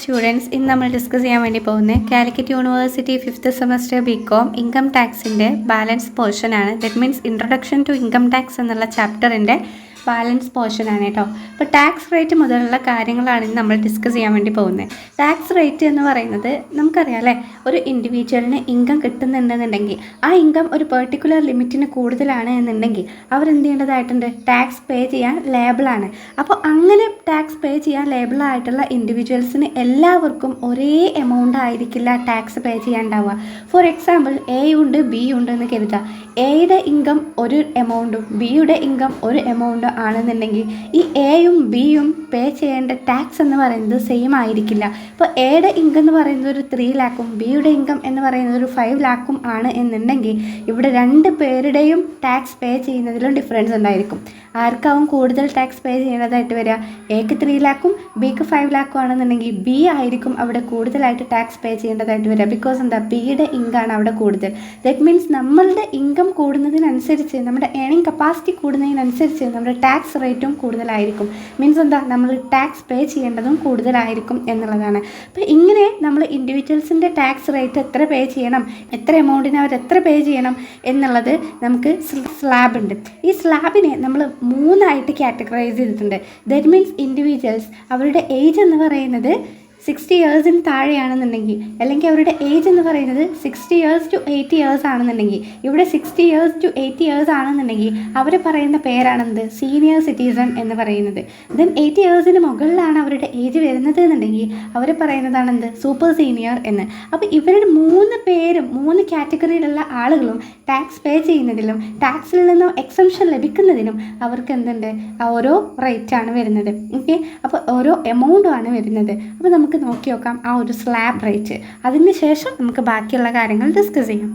Students, ഇന്ന് നമ്മൾ discuss ചെയ്യാൻ വേണ്ടി പോകുന്നത് Calicut university 5th semester BCom income ടാക്സിൻ്റെ ബാലൻസ് പോർഷനാണ്. That means introduction to income tax എന്നുള്ള ചാപ്റ്ററിൻ്റെ ബാലൻസ് പോർഷനാണ് കേട്ടോ. അപ്പോൾ ടാക്സ് റേറ്റ് മുതലുള്ള കാര്യങ്ങളാണ് ഇന്ന് നമ്മൾ ഡിസ്കസ് ചെയ്യാൻ വേണ്ടി പോകുന്നത്. ടാക്സ് റേറ്റ് എന്ന് പറയുന്നത് നമുക്കറിയാം അല്ലേ, ഒരു ഇൻഡിവിജ്വലിന് ഇൻകം കിട്ടുന്നുണ്ടെന്നുണ്ടെങ്കിൽ ആ ഇൻകം ഒരു പെർട്ടിക്കുലർ ലിമിറ്റിന് കൂടുതലാണ് എന്നുണ്ടെങ്കിൽ അവരെന്ത് ചെയ്യേണ്ടതായിട്ടുണ്ട്, ടാക്സ് പേ ചെയ്യാൻ ലേബിളാണ്. അപ്പോൾ അങ്ങനെ ടാക്സ് പേ ചെയ്യാൻ ലേബിളായിട്ടുള്ള ഇൻഡിവിജ്വൽസിന് എല്ലാവർക്കും ഒരേ എമൗണ്ട് ആയിരിക്കില്ല ടാക്സ് പേ ചെയ്യാൻ ഉണ്ടാവുക. ഫോർ എക്സാമ്പിൾ, എ ഉണ്ട് ബി ഉണ്ട് എന്ന് കരുതുക. എയുടെ ഇൻകം ഒരു എമൗണ്ടും ബിയുടെ ഇൻകം ഒരു എമൗണ്ടും ആണെന്നുണ്ടെങ്കിൽ ഈ എയും ബിയും പേ ചെയ്യേണ്ട ടാക്സ് എന്ന് പറയുന്നത് സെയിം ആയിരിക്കില്ല. ഇപ്പോൾ എയുടെ ഇൻകം എന്ന് പറയുന്നത് ഒരു 3 lakhും ബിയുടെ ഇൻകം എന്ന് പറയുന്നത് ഒരു 5 lakhും ആണ് എന്നുണ്ടെങ്കിൽ ഇവിടെ രണ്ട് പേരുടെയും ടാക്സ് പേ ചെയ്യുന്നതിലും ഡിഫറൻസ് ഉണ്ടായിരിക്കും. ആർക്കാവും കൂടുതൽ ടാക്സ് പേ ചെയ്യേണ്ടതായിട്ട് വരിക? എക്ക് 3 lakhും ബിക്ക് 5 lakhും ആണെന്നുണ്ടെങ്കിൽ ബി ആയിരിക്കും അവിടെ കൂടുതലായിട്ട് ടാക്സ് പേ ചെയ്യേണ്ടതായിട്ട് വരിക. ബിക്കോസ് എന്താ, ബിയുടെ ഇൻകമാണ് അവിടെ കൂടുതൽ. ദറ്റ് മീൻസ് നമ്മളുടെ ഇൻകം കൂടുന്നതിനനുസരിച്ച്, നമ്മുടെ ഏണിംഗ് കപ്പാസിറ്റി കൂടുന്നതിനനുസരിച്ച് നമ്മുടെ ടാക്സ് റേറ്റും കൂടുതലായിരിക്കും. മീൻസ് എന്താ, നമ്മൾ ടാക്സ് പേ ചെയ്യേണ്ടതും കൂടുതലായിരിക്കും എന്നുള്ളതാണ്. അപ്പോൾ ഇങ്ങനെ നമ്മൾ ഇൻഡിവിജ്വൽസിൻ്റെ ടാക്സ് റേറ്റ് എത്ര പേ ചെയ്യണം, എത്ര എമൗണ്ടിന് അവർ എത്ര പേ ചെയ്യണം എന്നുള്ളത് നമുക്ക് സ്ലാബ് ഉണ്ട്. ഈ സ്ലാബിനെ നമ്മൾ 3 കാറ്റഗറൈസ് ചെയ്തിട്ടുണ്ട്. ദറ്റ് മീൻസ് ഇൻഡിവിജ്വൽസ് അവരുടെ ഏജ് എന്ന് പറയുന്നത് 60 yearsന് താഴെയാണെന്നുണ്ടെങ്കിൽ, അല്ലെങ്കിൽ അവരുടെ ഏജ് എന്ന് പറയുന്നത് 60 years to 80 years ആണെന്നുണ്ടെങ്കിൽ, ഇവിടെ 60 years to 80 years ആണെന്നുണ്ടെങ്കിൽ അവർ പറയുന്ന പേരാണെന്ത്, സീനിയർ സിറ്റിസൺ എന്ന് പറയുന്നത്. ദെൻ 80 yearsന് മുകളിലാണ് അവരുടെ ഏജ് വരുന്നത് എന്നുണ്ടെങ്കിൽ അവർ പറയുന്നതാണെന്ത്, സൂപ്പർ സീനിയർ എന്ന്. അപ്പോൾ ഇവരുടെ 3 പേരും 3 കാറ്റഗറിയിലുള്ള ആളുകളും ടാക്സ് പേ ചെയ്യുന്നതിലും ടാക്സിൽ നിന്നും എക്സംഷൻ ലഭിക്കുന്നതിനും അവർക്ക് എന്തുണ്ട്, ഓരോ റേറ്റാണ് വരുന്നത്. ഓക്കെ, അപ്പോൾ ഓരോ എമൗണ്ടുമാണ് വരുന്നത്. അപ്പോൾ നമുക്ക് നോക്കി നോക്കാം ആ ഒരു സ്ലാബ് റേറ്റ്. അതിന് ശേഷം നമുക്ക് ബാക്കിയുള്ള കാര്യങ്ങൾ ഡിസ്കസ് ചെയ്യാം.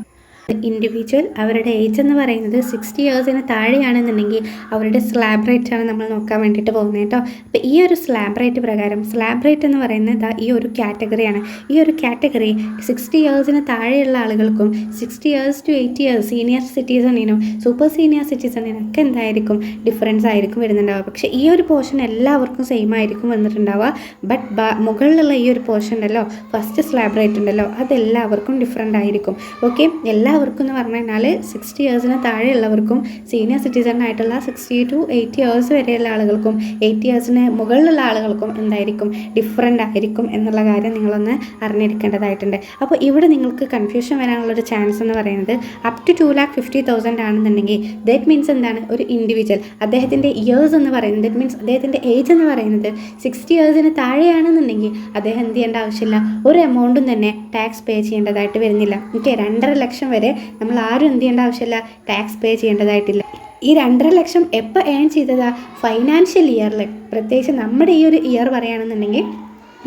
ഇൻഡിവിജ്വൽ അവരുടെ ഏജ് എന്ന് പറയുന്നത് 60 yearsന് താഴെയാണെന്നുണ്ടെങ്കിൽ അവരുടെ സ്ലാബ് റേറ്റാണ് നമ്മൾ നോക്കാൻ വേണ്ടിയിട്ട് പോകുന്നത് കേട്ടോ. അപ്പോൾ ഈ ഒരു സ്ലാബ് റേറ്റ് പ്രകാരം, സ്ലാബ് റേറ്റ് എന്ന് പറയുന്നത് ഈ ഒരു കാറ്റഗറിയാണ്. ഈ ഒരു കാറ്റഗറി 60 yearsന് താഴെയുള്ള ആളുകൾക്കും 60 years to 80 years സീനിയർ സിറ്റിസണിനും സൂപ്പർ സീനിയർ സിറ്റിസണിനും ഒക്കെ എന്തായിരിക്കും, ഡിഫറൻസ് ആയിരിക്കും വരുന്നുണ്ടാവുക. പക്ഷേ ഈ ഒരു പോർഷൻ എല്ലാവർക്കും സെയിം ആയിരിക്കും വന്നിട്ടുണ്ടാവുക. ബട്ട് മുകളിലുള്ള ഈ ഒരു പോർഷൻ ഉണ്ടല്ലോ, ഫസ്റ്റ് സ്ലാബ് റേറ്റ് ഉണ്ടല്ലോ, അതെല്ലാവർക്കും ഡിഫറെൻ്റ് ആയിരിക്കും. ഓക്കെ, എല്ലാവർക്കും എന്ന് പറഞ്ഞു കഴിഞ്ഞാൽ 60 yearsന് താഴെയുള്ളവർക്കും സീനിയർ സിറ്റിസൺ ആയിട്ടുള്ള 60 to 80 years വരെയുള്ള ആളുകൾക്കും 80 yearsന് മുകളിലുള്ള ആളുകൾക്കും എന്തായിരിക്കും, ഡിഫറെൻ്റ് ആയിരിക്കും എന്നുള്ള കാര്യം നിങ്ങളൊന്ന് അറിഞ്ഞിരിക്കേണ്ടതായിട്ടുണ്ട്. അപ്പോൾ ഇവിടെ നിങ്ങൾക്ക് കൺഫ്യൂഷൻ വരാനുള്ളൊരു ചാൻസ് എന്ന് പറയുന്നത് അപ് ടു 2,50,000 ആണെന്നുണ്ടെങ്കിൽ ദറ്റ് മീൻസ് എന്താണ്, ഒരു ഇൻഡിവിജ്വൽ അദ്ദേഹത്തിൻ്റെ ഇയേഴ്സ് എന്ന് പറയുന്നത്, ദറ്റ് മീൻസ് അദ്ദേഹത്തിൻ്റെ ഏജ് എന്ന് പറയുന്നത് 60 yearsന് താഴെയാണെന്നുണ്ടെങ്കിൽ അദ്ദേഹം എന്ത് ചെയ്യേണ്ട ആവശ്യമില്ല, ഒരു എമൗണ്ടും തന്നെ ടാക്സ് പേ ചെയ്യേണ്ടതായിട്ട് വരുന്നില്ല. ഓക്കെ, 2.5 ലക്ഷം വരെ നമ്മൾ ആരും എന്ത് ചെയ്യേണ്ട ആവശ്യമില്ല, ടാക്സ് പേ ചെയ്യേണ്ടതായിട്ടില്ല. ഈ 2.5 ലക്ഷം എപ്പോൾ ഏൺ ചെയ്തതാ, ഫൈനാൻഷ്യൽ ഇയറിൽ. പ്രത്യേകിച്ച് നമ്മുടെ ഈ ഒരു ഇയർ പറയുകയാണെന്നുണ്ടെങ്കിൽ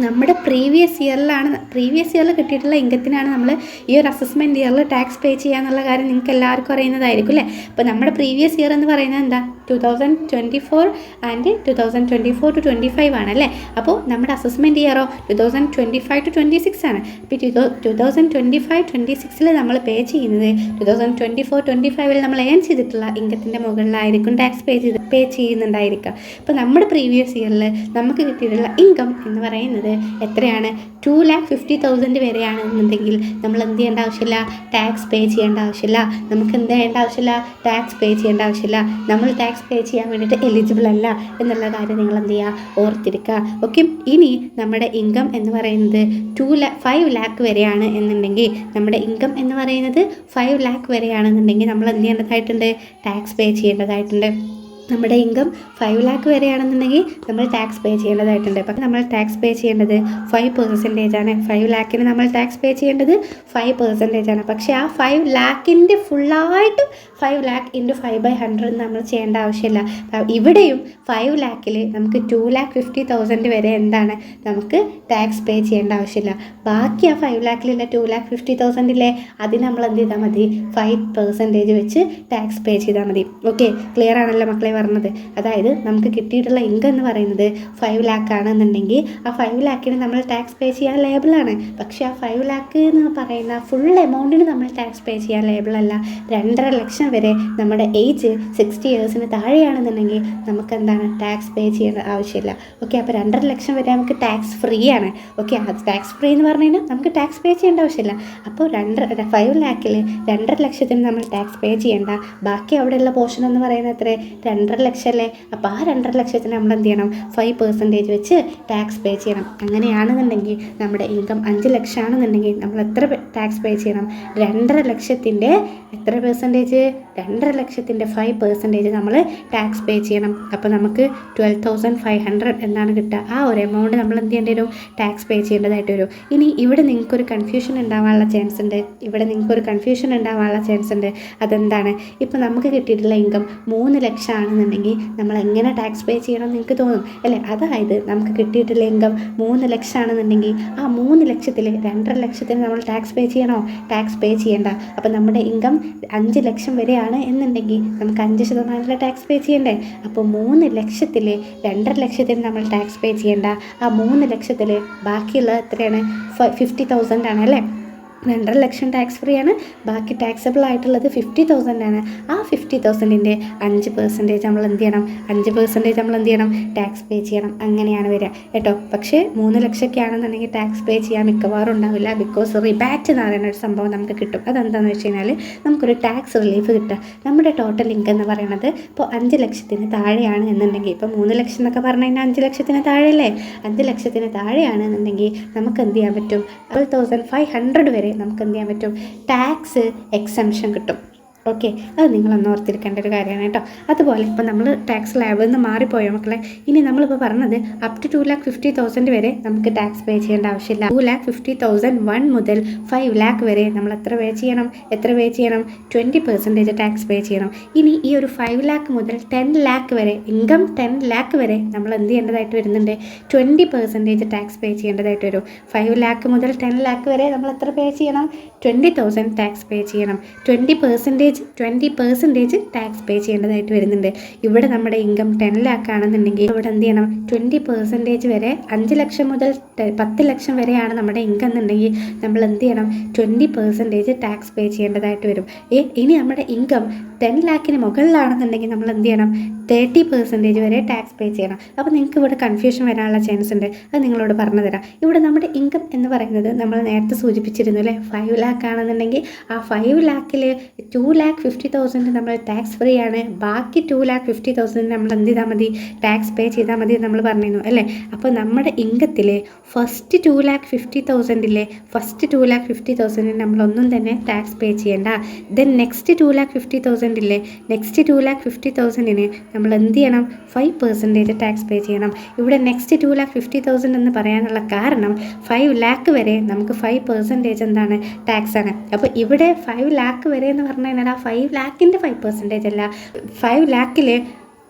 നമ്മുടെ പ്രീവിയസ് ഇയറിൽ കിട്ടിയിട്ടുള്ള ഇൻകത്തിനാണ് നമ്മൾ ഈ ഒരു അസസ്മെൻറ്റ് ഇയറിൽ ടാക്സ് പേ ചെയ്യുക എന്നുള്ള കാര്യം നിങ്ങൾക്ക് എല്ലാവർക്കും അറിയുന്നതായിരിക്കും അല്ലേ. അപ്പോൾ നമ്മുടെ പ്രീവിയസ് ഇയർ എന്ന് പറയുന്നത് എന്താ, 2024 ആൻഡ് 2024 to 25 ആണല്ലേ. അപ്പോൾ നമ്മുടെ അസസ്മെൻറ്റ് ഇയറോ 2025 to 26 ആണ്. അപ്പോൾ 2025-26 നമ്മൾ പേ ചെയ്യുന്നത് 2024-25 നമ്മൾ ഏൺ ചെയ്തിട്ടുള്ള ഇൻകത്തിൻ്റെ മുകളിലായിരിക്കും ടാക്സ് പേ ചെയ്യുന്നുണ്ടായിരിക്കുക. അപ്പോൾ നമ്മുടെ പ്രീവിയസ് ഇയറിൽ നമുക്ക് കിട്ടിയിട്ടുള്ള ഇൻകം എന്ന് പറയുന്നത് എത്രയാണ്, 2,50,000 വരെയാണെന്നുണ്ടെങ്കിൽ നമ്മൾ എന്ത് ചെയ്യേണ്ട ആവശ്യമില്ല, ടാക്സ് പേ ചെയ്യേണ്ട ആവശ്യമില്ല. നമുക്ക് എന്ത് ചെയ്യേണ്ട ആവശ്യമില്ല, ടാക്സ് പേ ചെയ്യേണ്ട ആവശ്യമില്ല. നമ്മൾ ടാക്സ് പേ ചെയ്യാൻ വേണ്ടിയിട്ട് എലിജിബിൾ അല്ല എന്നുള്ള കാര്യം നിങ്ങൾ എന്ത് ചെയ്യുക, ഓർത്തിരിക്കുക. ഓക്കെ, ഇനി നമ്മുടെ ഇൻകം എന്ന് പറയുന്നത് 5 lakh വരെയാണ് എന്നുണ്ടെങ്കിൽ, നമ്മുടെ ഇൻകം എന്ന് പറയുന്നത് 5 lakh വരെയാണെന്നുണ്ടെങ്കിൽ നമ്മൾ എന്ത് ചെയ്യേണ്ടതായിട്ടുണ്ട്, ടാക്സ് പേ ചെയ്യേണ്ടതായിട്ടുണ്ട്. നമ്മുടെ ഇൻകം 5 lakh വരെയാണെന്നുണ്ടെങ്കിൽ നമ്മൾ ടാക്സ് പേ ചെയ്യേണ്ടതായിട്ടുണ്ട്. അപ്പം നമ്മൾ ടാക്സ് പേ ചെയ്യേണ്ടത് 5% ആണ്. 5 lakhന് നമ്മൾ ടാക്സ് പേ ചെയ്യേണ്ടത് 5% ആണ്. പക്ഷേ ആ 5 lakhൻ്റെ ഫുള്ളായിട്ട് 5 lakh × 5/100 നമ്മൾ ചെയ്യേണ്ട ആവശ്യമില്ല. ഇവിടെയും 5 lakhൽ നമുക്ക് 2,50,000 വരെ എന്താണ്, നമുക്ക് ടാക്സ് പേ ചെയ്യേണ്ട ആവശ്യമില്ല. ബാക്കി ആ 5 lakhലുള്ള 2,50,000 അതിന് നമ്മൾ എന്ത് ചെയ്താൽ മതി, 5% വെച്ച് ടാക്സ് പേ ചെയ്താൽ മതി. ഓക്കെ, ക്ലിയർ ആണല്ലോ മക്കളെ? പറഞ്ഞത്. അതായത് നമുക്ക് കിട്ടിയിട്ടുള്ള ഇൻകം എന്ന് പറയുന്നത് 5 lakh ആണെന്നുണ്ടെങ്കിൽ ആ 5 lakhന് നമ്മൾ ടാക്സ് പേ ചെയ്യാൻ ലേബിളാണ്. പക്ഷേ ആ 5 lakh എന്ന് പറയുന്ന ഫുൾ എമൗണ്ടിന് നമ്മൾ ടാക്സ് പേ ചെയ്യാൻ ലേബിളല്ല. 2.5 ലക്ഷം വരെ നമ്മുടെ ഏജ് 60 yearsന് താഴെയാണെന്നുണ്ടെങ്കിൽ നമുക്ക് എന്താണ് ടാക്സ് പേ ചെയ്യേണ്ട ആവശ്യമില്ല. ഓക്കെ, അപ്പോൾ 2.5 ലക്ഷം വരെ നമുക്ക് ടാക്സ് ഫ്രീ ആണ്. ഓക്കെ, അത് ടാക്സ് ഫ്രീ എന്ന് പറഞ്ഞു കഴിഞ്ഞാൽ നമുക്ക് ടാക്സ് പേ ചെയ്യേണ്ട ആവശ്യമില്ല. അപ്പോൾ 5 lakhൽ 2.5 ലക്ഷത്തിന് നമ്മൾ ടാക്സ് പേ ചെയ്യേണ്ട. ബാക്കി അവിടെയുള്ള പോർഷൻ എന്ന് പറയുന്നത് എത്ര? 2.5 ലക്ഷം അല്ലേ? അപ്പോൾ ആ 2.5 ലക്ഷത്തിന് നമ്മൾ എന്ത് ചെയ്യണം? 5% വെച്ച് ടാക്സ് പേ ചെയ്യണം. അങ്ങനെയാണെന്നുണ്ടെങ്കിൽ നമ്മുടെ ഇൻകം 5 ലക്ഷം ആണെന്നുണ്ടെങ്കിൽ നമ്മൾ എത്ര ടാക്സ് പേ ചെയ്യണം? 2.5 ലക്ഷത്തിൻ്റെ എത്ര പെർസെൻറ്റേജ്? 2.5 ലക്ഷത്തിൻ്റെ 5% നമ്മൾ ടാക്സ് പേ ചെയ്യണം. അപ്പോൾ നമുക്ക് 12,500 എന്താണ് കിട്ടുക? ആ ഒരു എമൗണ്ട് നമ്മൾ എന്ത് ചെയ്യേണ്ടി വരും? ടാക്സ് പേ ചെയ്യേണ്ടതായിട്ട് വരും. ഇനി ഇവിടെ നിങ്ങൾക്കൊരു കൺഫ്യൂഷൻ ഉണ്ടാവാനുള്ള ചാൻസ് ഉണ്ട്. അതെന്താണ്? ഇപ്പോൾ നമുക്ക് കിട്ടിയിട്ടുള്ള ഇൻകം 3 ലക്ഷം ആണെന്നുണ്ടെങ്കിൽ നമ്മൾ എങ്ങനെ ടാക്സ് പേ ചെയ്യണം എന്ന് നിങ്ങൾക്ക് തോന്നും അല്ലേ? അതായത് നമുക്ക് കിട്ടിയിട്ടുള്ള ഇൻകം 3 ലക്ഷം ആണെന്നുണ്ടെങ്കിൽ ആ 3 ലക്ഷത്തിൽ 2.5 ലക്ഷത്തിന് നമ്മൾ ടാക്സ് പേ ചെയ്യണോ? ടാക്സ് പേ ചെയ്യേണ്ട. അപ്പോൾ നമ്മുടെ ഇൻകം 5 ലക്ഷം വരെയാണ് എന്നുണ്ടെങ്കിൽ നമുക്ക് 5% ടാക്സ് പേ ചെയ്യണ്ടേ? അപ്പോൾ 3 ലക്ഷത്തിൽ 2.5 ലക്ഷത്തിന് നമ്മൾ ടാക്സ് പേ ചെയ്യേണ്ട. ആ 3 ലക്ഷത്തിൽ ബാക്കിയുള്ള എത്രയാണ്? 50,000 ആണ് അല്ലേ? 2.5 ലക്ഷം ടാക്സ് ഫ്രീ ആണ്. ബാക്കി ടാക്സബിൾ ആയിട്ടുള്ളത് 50,000 ആണ്. ആ 50,000ൻ്റെ 5% നമ്മൾ എന്ത് ചെയ്യണം? 5% നമ്മൾ എന്ത് ചെയ്യണം? ടാക്സ് പേ ചെയ്യണം. അങ്ങനെയാണ് വരിക കേട്ടോ. പക്ഷേ 3 ലക്ഷമൊക്കെ ആണെന്നുണ്ടെങ്കിൽ ടാക്സ് പേ ചെയ്യാൻ മിക്കവാറും ഉണ്ടാവില്ല. ബിക്കോസ് റിബാറ്റ് എന്ന് പറയുന്ന ഒരു സംഭവം നമുക്ക് കിട്ടും. അതെന്താണെന്ന് വെച്ച് കഴിഞ്ഞാൽ നമുക്കൊരു ടാക്സ് റിലീഫ് കിട്ടുക. നമ്മുടെ ടോട്ടൽ ഇൻകം എന്ന് പറയുന്നത് ഇപ്പോൾ 5 ലക്ഷത്തിന് താഴെയാണ് എന്നുണ്ടെങ്കിൽ, ഇപ്പോൾ 3 ലക്ഷം എന്നൊക്കെ പറഞ്ഞു കഴിഞ്ഞാൽ 5 ലക്ഷത്തിന് താഴെയല്ലേ? 5 ലക്ഷത്തിന് താഴെയാണെന്നുണ്ടെങ്കിൽ നമുക്ക് എന്ത് ചെയ്യാൻ പറ്റും? 12,500 വരെ നമുക്ക് എന്ത് ചെയ്യാൻ പറ്റും? ടാക്സ് എക്സംഷൻ കിട്ടും. ഓക്കെ, അത് നിങ്ങളൊന്ന് ഓർത്തിരിക്കേണ്ട ഒരു കാര്യമാണ് കേട്ടോ. അതുപോലെ ഇപ്പോൾ നമ്മൾ ടാക്സ് ലാബിൽ നിന്ന് മാറിപ്പോയോ മക്കളെ? ഇനി നമ്മളിപ്പോൾ പറഞ്ഞത് അപ് ടു 2,50,000 വരെ നമുക്ക് ടാക്സ് പേ ചെയ്യേണ്ട ആവശ്യമില്ല. 2,50,001 മുതൽ 5 lakh വരെ നമ്മൾ എത്ര പേ ചെയ്യണം? 20% ടാക്സ് പേ ചെയ്യണം. ഇനി ഈ ഒരു 5 lakh മുതൽ 10 lakh വരെ, ഇൻകം 10 lakh വരെ നമ്മൾ എന്ത് ചെയ്യേണ്ടതായിട്ട് വരുന്നുണ്ട്? 20% ടാക്സ് പേ ചെയ്യേണ്ടതായിട്ട് വരും. 5 lakh മുതൽ 10 lakh വരെ നമ്മൾ എത്ര പേ ചെയ്യണം? 20,000 ടാക്സ് പേ ചെയ്യണം. 20% ടാക്സ് പേ ചെയ്യേണ്ടതായിട്ട് വരുന്നുണ്ട്. ഇവിടെ നമ്മുടെ ഇൻകം 10 lakh ആണെന്നുണ്ടെങ്കിൽ ഇവിടെ എന്ത് ചെയ്യണം? 20% വരെ, 5 ലക്ഷം മുതൽ 10 ലക്ഷം വരെയാണ് നമ്മുടെ ഇൻകം എന്നുണ്ടെങ്കിൽ നമ്മൾ എന്ത് ചെയ്യണം? 20% ടാക്സ് പേ ചെയ്യേണ്ടതായിട്ട് വരും. ഇനി നമ്മുടെ ഇൻകം 10 lakhന് മുകളിലാണെന്നുണ്ടെങ്കിൽ നമ്മൾ എന്ത് ചെയ്യണം? 30% വരെ ടാക്സ് പേ ചെയ്യണം. അപ്പോൾ നിങ്ങൾക്ക് ഇവിടെ കൺഫ്യൂഷൻ വരാനുള്ള ചാൻസ് ഉണ്ട്. അത് നിങ്ങളോട് പറഞ്ഞു തരാം. ഇവിടെ നമ്മുടെ ഇൻകം എന്ന് പറയുന്നത് നമ്മൾ നേരത്തെ സൂചിപ്പിച്ചിരുന്നു അല്ലേ? 5 lakh ആണെന്നുണ്ടെങ്കിൽ ആ 5 lakhൽ 2,50,000 നമ്മൾ ടാക്സ് ഫ്രീ ആണ്. ബാക്കി 2,50,000 നമ്മൾ എന്ത് ചെയ്താൽ മതി? ടാക്സ് പേ ചെയ്താൽ മതി നമ്മൾ പറഞ്ഞിരുന്നു അല്ലേ? അപ്പോൾ നമ്മുടെ ഇൻകത്തിൽ ഫസ്റ്റ് 2,50,000 നമ്മളൊന്നും തന്നെ ടാക്സ് പേ ചെയ്യേണ്ട. ദെൻ നെക്സ്റ്റ് 2,50,000 നെക്സ്റ്റ് 2,50,000 നമ്മൾ എന്ത് ചെയ്യണം? 5% ടാക്സ് പേ ചെയ്യണം. ഇവിടെ നെക്സ്റ്റ് 2,50,000 എന്ന് പറയാനുള്ള കാരണം 5 lakh വരെ നമുക്ക് 5% എന്താണ്? ടാക്സ് ആണ്. അപ്പോൾ ഇവിടെ 5 lakh വരെ എന്ന് പറഞ്ഞു കഴിഞ്ഞാൽ ആ 5 lakhൻ്റെ 5% അല്ല. 5 lakhൽ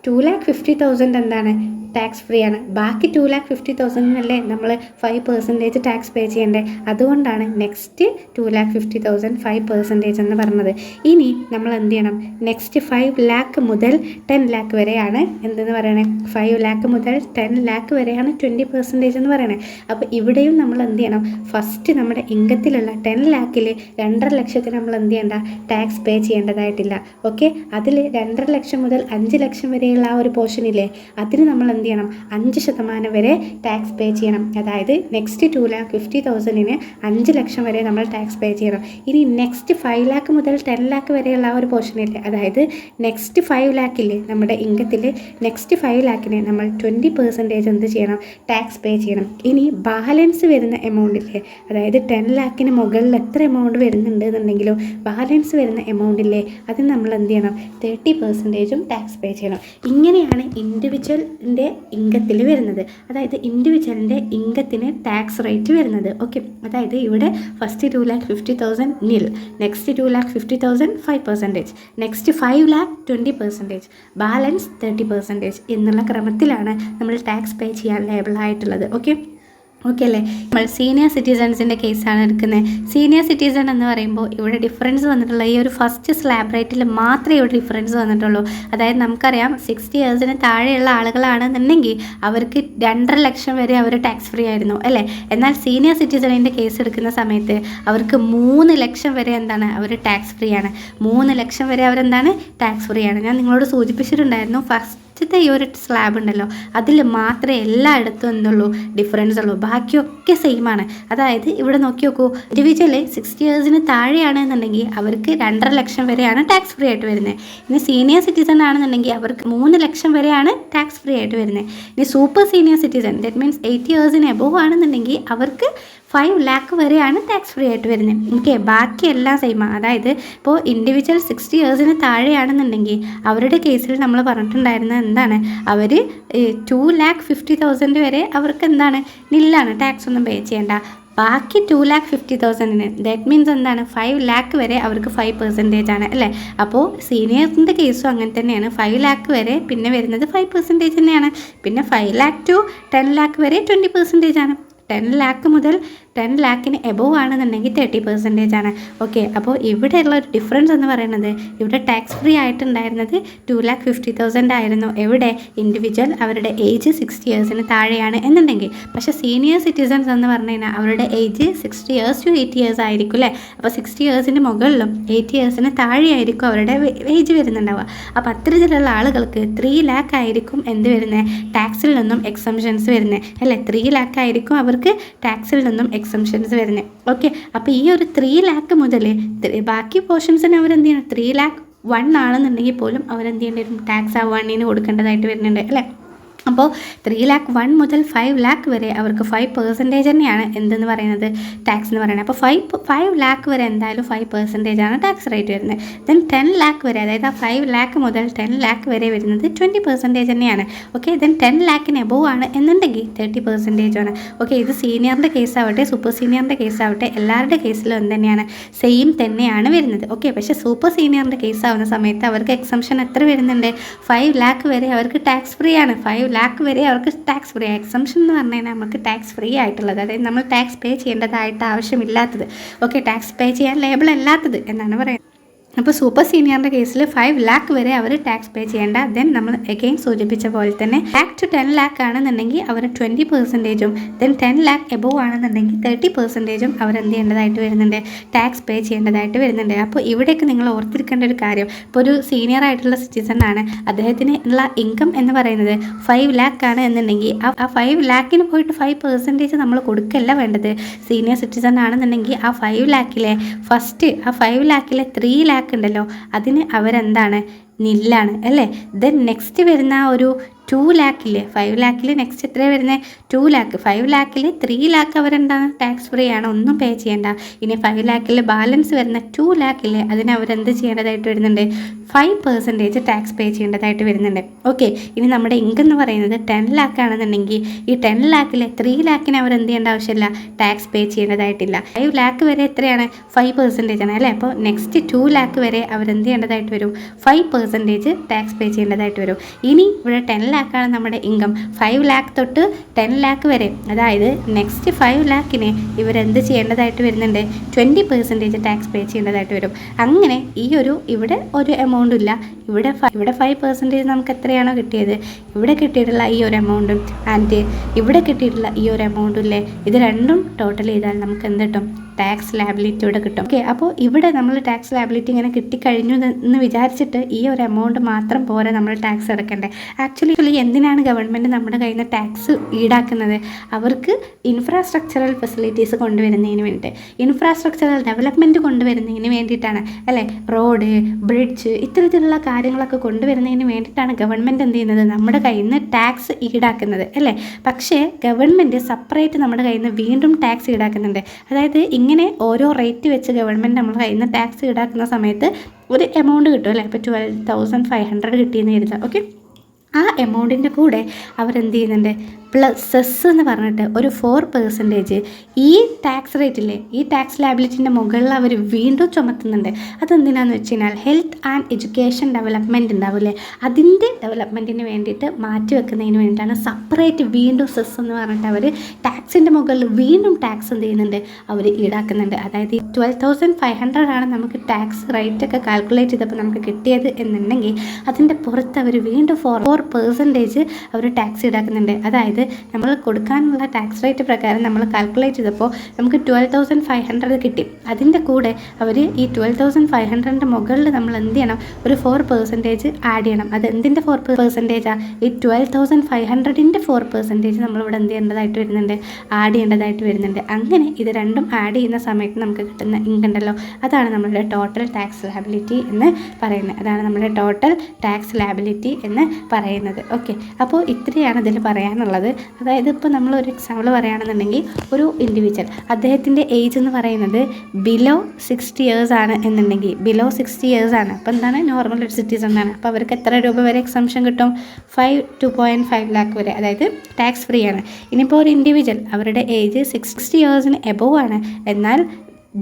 2,50,000 എന്താണ്? ടാക്സ് ഫ്രീ ആണ്. ബാക്കി 2,50,000 നമ്മൾ 5% ടാക്സ് പേ ചെയ്യേണ്ടേ. അതുകൊണ്ടാണ് നെക്സ്റ്റ് 2,50,000 5% എന്ന് പറഞ്ഞത്. ഇനി നമ്മൾ എന്ത് ചെയ്യണം? നെക്സ്റ്റ് 5 lakh മുതൽ 10 lakh വരെയാണ് എന്തെന്ന് പറയണേ? 5 lakh മുതൽ 10 lakh വരെയാണ് 20% എന്ന് പറയണേ. അപ്പോൾ ഇവിടെയും നമ്മൾ എന്ത് ചെയ്യണം? ഫസ്റ്റ് നമ്മുടെ ഇൻകത്തിലുള്ള 10 lakhൽ 2.5 ലക്ഷത്തിന് നമ്മൾ എന്ത് ചെയ്യേണ്ട? ടാക്സ് പേ ചെയ്യേണ്ടതായിട്ടില്ല. ഓക്കെ, അതിൽ 2.5 ലക്ഷം മുതൽ 5 ലക്ഷം വരെയുള്ള ആ ഒരു പോർഷനില്ലേ, അതിന് നമ്മൾ എന്ത് ചെയ്യണം? 5% വരെ ടാക്സ് പേ ചെയ്യണം. അതായത് നെക്സ്റ്റ് 2,50,000 5 ലക്ഷം വരെ നമ്മൾ ടാക്സ് പേ ചെയ്യണം. ഇനി നെക്സ്റ്റ് 5 lakh മുതൽ 10 lakh വരെയുള്ള ആ ഒരു പോർഷനില്ലേ, അതായത് നെക്സ്റ്റ് 5 lakhൽ നമ്മുടെ ഇൻകത്തിൽ നെക്സ്റ്റ് 5 lakhന് നമ്മൾ 20% എന്ത് ചെയ്യണം? ടാക്സ് പേ ചെയ്യണം. ഇനി ബാലൻസ് വരുന്ന എമൗണ്ടില്ലേ, അതായത് 10 lakhന് മുകളിൽ എത്ര എമൗണ്ട് വരുന്നുണ്ട് എന്നുണ്ടെങ്കിലും ബാലൻസ് വരുന്ന എമൗണ്ടില്ലേ, അതിന് നമ്മൾ എന്ത് ചെയ്യണം? 30% ടാക്സ് പേ ചെയ്യണം. ഇങ്ങനെയാണ് ഇൻഡിവിജ്വലിൻ്റെ ഇൻകത്തിൽ വരുന്നത്. അതായത് ഇൻഡിവിജ്വലിൻ്റെ ഇൻകത്തിന് ടാക്സ് റേറ്റ് വരുന്നത്. ഓക്കെ, അതായത് ഇവിടെ ഫസ്റ്റ് 2,50,000 നിൽ, നെക്സ്റ്റ് 2,50,000 5%, നെക്സ്റ്റ് 5 lakh 20%, ബാലൻസ് 30% എന്നുള്ള ക്രമത്തിലാണ് നമ്മൾ ടാക്സ് പേ ചെയ്യാൻ ലേബിൾ ആയിട്ടുള്ളത്. ഓക്കെ, ഓക്കെ അല്ലേ? നമ്മൾ സീനിയർ സിറ്റിസൺസിൻ്റെ കേസാണ് എടുക്കുന്നത്. സീനിയർ സിറ്റിസൺ എന്ന് പറയുമ്പോൾ ഇവിടെ ഡിഫറൻസ് വന്നിട്ടുള്ള ഈ ഒരു ഫസ്റ്റ് സ്ലാബ് റേറ്റിൽ മാത്രമേ ഇവിടെ ഡിഫറൻസ് വന്നിട്ടുള്ളൂ. അതായത് നമുക്കറിയാം 60 ഇയേഴ്സിന് താഴെയുള്ള ആളുകളാണെന്നുണ്ടെങ്കിൽ അവർക്ക് 2.5 ലക്ഷം വരെ അവർ ടാക്സ് ഫ്രീ ആയിരുന്നു അല്ലേ? എന്നാൽ സീനിയർ സിറ്റിസണിൻ്റെ കേസ് എടുക്കുന്ന സമയത്ത് അവർക്ക് 3 ലക്ഷം വരെ എന്താണ്, അവർ ടാക്സ് ഫ്രീ ആണ്. 3 ലക്ഷം വരെ അവരെന്താണ്, ടാക്സ് ഫ്രീ ആണ്. ഞാൻ നിങ്ങളോട് സൂചിപ്പിച്ചിട്ടുണ്ടായിരുന്നു ഫസ്റ്റത്തെ ഈ ഒരു സ്ലാബ് ഉണ്ടല്ലോ അതിൽ മാത്രമേ എല്ലായിടത്തും എന്തുള്ളൂ, ഡിഫറൻസ് ഉള്ളൂ. ബാക്കിയൊക്കെ സെയിം ആണ്. അതായത് ഇവിടെ നോക്കി നോക്കൂ, ഇൻഡിവിജ്വലി 60 ഇയേഴ്സിന് താഴെയാണെന്നുണ്ടെങ്കിൽ അവർക്ക് 2.5 ലക്ഷം വരെയാണ് ടാക്സ് ഫ്രീ ആയിട്ട് വരുന്നത്. ഇനി സീനിയർ സിറ്റിസൺ ആണെന്നുണ്ടെങ്കിൽ അവർക്ക് 3 ലക്ഷം വരെയാണ് ടാക്സ് ഫ്രീ ആയിട്ട് വരുന്നത്. ഇനി super senior citizen, that means 80 ഇയേഴ്സിന് എബോവ് ആണെന്നുണ്ടെങ്കിൽ അവർക്ക് 5 ലാക്ക് വരെയാണ് ടാക്സ് ഫ്രീ ആയിട്ട് വരുന്നത്. ഓക്കെ, ബാക്കിയെല്ലാം സെയിമാണ്. അതായത് ഇപ്പോൾ ഇൻഡിവിജ്വൽ 60 ഇയേഴ്സിന് താഴെയാണെന്നുണ്ടെങ്കിൽ അവരുടെ കേസിൽ നമ്മൾ പറഞ്ഞിട്ടുണ്ടായിരുന്നത് എന്താണ്, അവർ 2,50,000 വരെ അവർക്ക് എന്താണ്, നില്ലാണ്, ടാക്സ് ഒന്നും പേ ചെയ്യേണ്ട. ബാക്കി 2,50,000 ദാറ്റ് മീൻസ് എന്താണ്, 5 ലാക്ക് വരെ അവർക്ക് 5% ആണ് അല്ലേ? അപ്പോൾ സീനിയറിൻ്റെ കേസും അങ്ങനെ തന്നെയാണ്. 5 ലാക്ക് വരെ പിന്നെ വരുന്നത് 5% തന്നെയാണ്. പിന്നെ 5 ലാക്ക് ടു 10 ലാക്ക് വരെ 20% ആണ്. 10 ലാക്ക് മുതൽ 10 ലാക്കിന് എബോവ് ആണെന്നുണ്ടെങ്കിൽ 30% ആണ്. ഓക്കെ, അപ്പോൾ ഇവിടെയുള്ള ഒരു ഡിഫറൻസ് എന്ന് പറയുന്നത് ഇവിടെ ടാക്സ് ഫ്രീ ആയിട്ടുണ്ടായിരുന്നത് 2,50,000 ആയിരുന്നു. എവിടെ, ഇൻഡിവിജ്വൽ അവരുടെ ഏജ് 60 ഇയേഴ്സിന് താഴെയാണ് എന്നുണ്ടെങ്കിൽ. പക്ഷേ സീനിയർ സിറ്റിസൺസ് എന്ന് പറഞ്ഞു കഴിഞ്ഞാൽ അവരുടെ ഏജ് 60 ഇയേഴ്സ് ടു 80 ഇയേഴ്സ് ആയിരിക്കും അല്ലേ? അപ്പോൾ 60 ഇയേഴ്സിന് മുകളിലും 80 ഇയേഴ്സിന് താഴെയായിരിക്കും അവരുടെ ഏജ് വരുന്നുണ്ടാവുക. അപ്പോൾ അത്തരത്തിലുള്ള ആളുകൾക്ക് 3 ലാക്ക് ആയിരിക്കും എന്ത് വരുന്നത്, ടാക്സിൽ നിന്നും എക്സംഷൻസ് വരുന്നത് അല്ലേ? 3 ലാക്ക് ആയിരിക്കും അവർക്ക് ടാക്സിൽ നിന്നും എക്സംഷൻസ് വരുന്നത്. ഓക്കെ, അപ്പോൾ ഈ ഒരു 3 ലാക്ക് മുതൽ ബാക്കി പോർഷൻസിന് അവരെന്ത് ചെയ്യണം, 3 ലാക്ക് 1 ആണെന്നുണ്ടെങ്കിൽ പോലും അവരെന്ത് ചെയ്യേണ്ടി വരും, ടാക്സ് ആ 1 കൊടുക്കേണ്ടതായിട്ട് വരുന്നുണ്ട് അല്ലേ? അപ്പോൾ 3 ലാക്ക് 1 മുതൽ 5 ലാക്ക് വരെ അവർക്ക് 5% തന്നെയാണ് എന്തെന്ന് പറയുന്നത്, ടാക്സ് എന്ന് പറയുന്നത്. അപ്പോൾ 5 ലാക്ക് വരെ എന്തായാലും 5% ആണ് ടാക്സ് റേറ്റ് വരുന്നത്. ദെൻ 10 ലാക്ക് വരെ, അതായത് ആ 5 ലാക്ക് മുതൽ 10 ലാക്ക് വരെ വരുന്നത് 20% തന്നെയാണ്. ഓക്കെ, ദെൻ 10 ലാക്കിന് എബോവ് ആണ് എന്നുണ്ടെങ്കിൽ 30% ആണ്. ഓക്കെ, ഇത് സീനിയറിൻ്റെ കേസാവട്ടെ സൂപ്പർ സീനിയറിൻ്റെ കേസാവട്ടെ എല്ലാവരുടെ കേസിലും എന്ത് തന്നെയാണ്, സെയിം തന്നെയാണ് വരുന്നത്. ഓക്കെ, പക്ഷേ സൂപ്പർ സീനിയറിൻ്റെ കേസാവുന്ന സമയത്ത് അവർക്ക് എക്സംഷൻ എത്ര വരുന്നുണ്ട്, 5 ലാക്ക് വരെ അവർക്ക് ടാക്സ് ഫ്രീ ആണ്. 5 ലാക്ക് വരെ അവർക്ക് ടാക്സ് ഫ്രീ. എക്സംഷൻ എന്ന് പറഞ്ഞു കഴിഞ്ഞാൽ നമുക്ക് ടാക്സ് ഫ്രീ ആയിട്ടുള്ളത്, അതായത് നമ്മൾ ടാക്സ് പേ ചെയ്യേണ്ടതായിട്ട് ആവശ്യമില്ലാത്തത്. ഓക്കെ, ടാക്സ് പേ ചെയ്യാൻ ലേബിൾ അല്ലാത്തത് എന്നാണ് പറയുന്നത്. അപ്പോൾ സൂപ്പർ സീനിയറിൻ്റെ കേസിൽ 5 ലാക്ക് വരെ അവർ ടാക്സ് പേ ചെയ്യേണ്ട. ദെൻ നമ്മൾ എഗെയിൻ സൂചിപ്പിച്ച പോലെ തന്നെ ലാക്ക് ടു 10 ലാക്ക് ആണെന്നുണ്ടെങ്കിൽ അവർ 20%, ദെൻ 10 ലാക്ക് എബോവ് ആണെന്നുണ്ടെങ്കിൽ 30% അവർ എന്ത് ചെയ്യേണ്ടതായിട്ട് വരുന്നുണ്ട്, ടാക്സ് പേ ചെയ്യേണ്ടതായിട്ട് വരുന്നുണ്ട്. അപ്പോൾ ഇവിടെയൊക്കെ നിങ്ങൾ ഓർത്തിരിക്കേണ്ട ഒരു കാര്യം, ഇപ്പോൾ ഒരു സീനിയർ ആയിട്ടുള്ള സിറ്റിസൺ ആണ്, അദ്ദേഹത്തിന് ഉള്ള ഇൻകം എന്ന് പറയുന്നത് 5 ലാക്ക് ആണ് എന്നുണ്ടെങ്കിൽ ആ 5 ലാക്കിന് പോയിട്ട് 5% നമ്മൾ കൊടുക്കല്ല വേണ്ടത്. സീനിയർ സിറ്റിസൺ ആണെന്നുണ്ടെങ്കിൽ ആ 5 ലാക്കിലെ ഫസ്റ്റ് ആ 5 ലാക്കിലെ 3 ലാക്ക് ഉണ്ടല്ലോ അതിന് അവരെന്താണ്, നില്ലാണ് അല്ലേ? ദെൻ നെക്സ്റ്റ് വരുന്ന ഒരു 2 ലാക്കില്ലേ, 5 ലാക്കിൽ നെക്സ്റ്റ് എത്ര വരുന്നത്, 2 ലാക്ക്. 5 ലാക്കിൽ 3 ലാക്ക് അവരെന്താണ്, ടാക്സ് ഫ്രീ ആണ്, ഒന്നും പേ ചെയ്യേണ്ട. ഇനി 5 ലാക്കിൽ ബാലൻസ് വരുന്ന 2 ലാക്കില്ലേ അതിന് അവരെന്ത് ചെയ്യേണ്ടതായിട്ട് വരുന്നുണ്ട്, 5% ടാക്സ് പേ ചെയ്യേണ്ടതായിട്ട് വരുന്നുണ്ട്. ഓക്കെ, ഇനി നമ്മുടെ ഇൻകം എന്ന് പറയുന്നത് 10 ലാക്ക് ആണെന്നുണ്ടെങ്കിൽ ഈ 10 ലാക്കിൽ 3 ലാക്കിന് അവർ എന്ത് ചെയ്യേണ്ട ആവശ്യമില്ല, ടാക്സ് പേ ചെയ്യേണ്ടതായിട്ടില്ല. 5 ലാക്ക് വരെ എത്രയാണ്, 5% ആണ് അല്ലേ? അപ്പോൾ നെക്സ്റ്റ് 2 ലാക്ക് വരെ അവരെന്ത് ചെയ്യേണ്ടതായിട്ട് വരും, 5% ടാക്സ് പേ ചെയ്യേണ്ടതായിട്ട് വരും. ഇനി ഇവിടെ 10 ലാക്കാണ് നമ്മുടെ ഇൻകം. 5 ലാക്ക് തൊട്ട് 10 ലാക്ക് വരെ, അതായത് നെക്സ്റ്റ് 5 ലാക്കിന് ഇവരെന്ത് ചെയ്യേണ്ടതായിട്ട് വരുന്നുണ്ട്, 20% ടാക്സ് പേ ചെയ്യേണ്ടതായിട്ട് വരും. അങ്ങനെ ഈ ഇവിടെ ഒരു എമൗണ്ടും ഇല്ല, ഇവിടെ 5% നമുക്ക് എത്രയാണോ കിട്ടിയത്, ഇവിടെ കിട്ടിയിട്ടുള്ള ഈ ഒരു എമൗണ്ടും ആൻഡ് ഇവിടെ കിട്ടിയിട്ടുള്ള ഈ ഒരു എമൗണ്ടും ഇല്ലേ, ഇത് രണ്ടും ടോട്ടൽ ചെയ്താൽ നമുക്ക് എന്ത് കിട്ടും, ടാക്സ് ലാബിലിറ്റി ഇവിടെ കിട്ടും. ഓക്കെ, അപ്പോൾ ഇവിടെ നമ്മൾ ടാക്സ് ലാബിലിറ്റി ഇങ്ങനെ കിട്ടിക്കഴിഞ്ഞു എന്ന് വിചാരിച്ചിട്ട് ഈ ഒരു എമൗണ്ട് മാത്രം പോരെ നമ്മൾ ടാക്സ് അടക്കണ്ടേ. ആക്ച്വലി എന്തിനാണ് ഗവൺമെൻറ് നമ്മുടെ കയ്യിൽ നിന്ന് ടാക്സ് ഈടാക്കുന്നത്, അവർക്ക് ഇൻഫ്രാസ്ട്രക്ചറൽ ഫെസിലിറ്റീസ് കൊണ്ടുവരുന്നതിന് വേണ്ടിയിട്ട്, ഇൻഫ്രാസ്ട്രക്ചറൽ ഡെവലപ്മെൻറ്റ് കൊണ്ടുവരുന്നതിന് വേണ്ടിയിട്ടാണ് അല്ലേ? റോഡ്, ബ്രിഡ്ജ്, ഇത്തരത്തിലുള്ള കാര്യങ്ങളൊക്കെ കൊണ്ടുവരുന്നതിന് വേണ്ടിയിട്ടാണ് ഗവൺമെൻറ് എന്ത് ചെയ്യുന്നത്, നമ്മുടെ കയ്യിൽ നിന്ന് ടാക്സ് ഈടാക്കുന്നത് അല്ലേ? പക്ഷേ ഗവൺമെൻറ് സെപ്പറേറ്റ് നമ്മുടെ കയ്യിൽ നിന്ന് വീണ്ടും ടാക്സ് ഈടാക്കുന്നുണ്ട്. അതായത് ഇങ്ങനെ ഓരോ റേറ്റ് വെച്ച് ഗവൺമെൻറ് നമ്മുടെ കയ്യിൽ നിന്ന് ടാക്സ് ഈടാക്കുന്ന സമയത്ത് ഒരു എമൗണ്ട് കിട്ടും അല്ലേ? ഇപ്പോൾ 12,500 കിട്ടിയെന്ന് കരുതുക. ഓക്കെ, ആ എമൗണ്ടിൻ്റെ കൂടെ അവരെന്ത് ചെയ്യുന്നുണ്ട്, പ്ലസ് സെസ് എന്ന് പറഞ്ഞിട്ട് ഒരു 4% ഈ ടാക്സ് റേറ്റില്ലേ, ഈ ടാക്സ് ലയബിലിറ്റിൻ്റെ മുകളിൽ അവർ വീണ്ടും ചുമത്തുന്നുണ്ട്. അതെന്തിനാന്ന് വെച്ച് കഴിഞ്ഞാൽ ഹെൽത്ത് ആൻഡ് എഡ്യൂക്കേഷൻ ഡെവലപ്മെൻറ്റ് ഉണ്ടാവില്ലേ, അതിൻ്റെ ഡെവലപ്മെൻറ്റിന് വേണ്ടിയിട്ട് മാറ്റി വെക്കുന്നതിന് വേണ്ടിയിട്ടാണ് സെപ്പറേറ്റ് വീണ്ടും സെസ് എന്ന് പറഞ്ഞിട്ട് അവർ ടാക്സിൻ്റെ മുകളിൽ വീണ്ടും ടാക്സ് എന്ത് ചെയ്യുന്നുണ്ട്, അവർ ഈടാക്കുന്നുണ്ട്. അതായത് 12,500 ആണ് നമുക്ക് ടാക്സ് റേറ്റൊക്കെ കാൽക്കുലേറ്റ് ചെയ്തപ്പോൾ നമുക്ക് കിട്ടിയത് എന്നുണ്ടെങ്കിൽ അതിൻ്റെ പുറത്ത് അവർ വീണ്ടും 4% അവർ ടാക്സ് ഈടാക്കുന്നുണ്ട്. അതായത് നമ്മൾ കൊടുക്കാനുള്ള ടാക്സ് റേറ്റ് പ്രകാരം നമ്മൾ കാൽക്കുലേറ്റ് ചെയ്തപ്പോൾ നമുക്ക് 12,500 കിട്ടി. അതിൻ്റെ കൂടെ അവർ ഈ 12,500 മുകളിൽ നമ്മൾ എന്ത് ചെയ്യണം, ഒരു 4% ആഡ് ചെയ്യണം. അത് എന്തിൻ്റെ 4%? ഈ 12,500ൻ്റെ 4% നമ്മളിവിടെ എന്ത് ചെയ്യേണ്ടതായിട്ട് വരുന്നുണ്ട്, ആഡ് ചെയ്യേണ്ടതായിട്ട് വരുന്നുണ്ട്. അങ്ങനെ ഇത് രണ്ടും ആഡ് ചെയ്യുന്ന സമയത്ത് നമുക്ക് കിട്ടുന്ന ഇൻകം ഉണ്ടല്ലോ, അതാണ് നമ്മുടെ ടോട്ടൽ ടാക്സ് ലയബിലിറ്റി എന്ന് പറയുന്നത്. അതാണ് നമ്മുടെ ടോട്ടൽ ടാക്സ് ലയബിലിറ്റി എന്ന് പറയുന്നത്. ഓക്കെ, അപ്പോൾ ഇത്രയാണ് ഇതിൽ പറയാനുള്ളത്. അതായത് ഇപ്പോൾ നമ്മൾ ഒരു എക്സാമ്പിൾ പറയുകയാണെന്നുണ്ടെങ്കിൽ ഒരു ഇൻഡിവിജ്വൽ അദ്ദേഹത്തിൻ്റെ ഏജ് എന്ന് പറയുന്നത് ബിലോ 60 years ആണ് എന്നുണ്ടെങ്കിൽ, ബിലോ 60 years ആണ്, അപ്പോൾ എന്താണ്, നോർമൽ ഒരു സിറ്റിസൺ ആണ്. അപ്പോൾ അവർക്ക് എത്ര രൂപ വരെ എക്സംഷൻ കിട്ടും, 2.5 lakh വരെ, അതായത് ടാക്സ് ഫ്രീ ആണ്. ഇനിയിപ്പോൾ ഒരു ഇൻഡിവിജ്വൽ അവരുടെ ഏജ് 60 years എബോവ് ആണ്, എന്നാൽ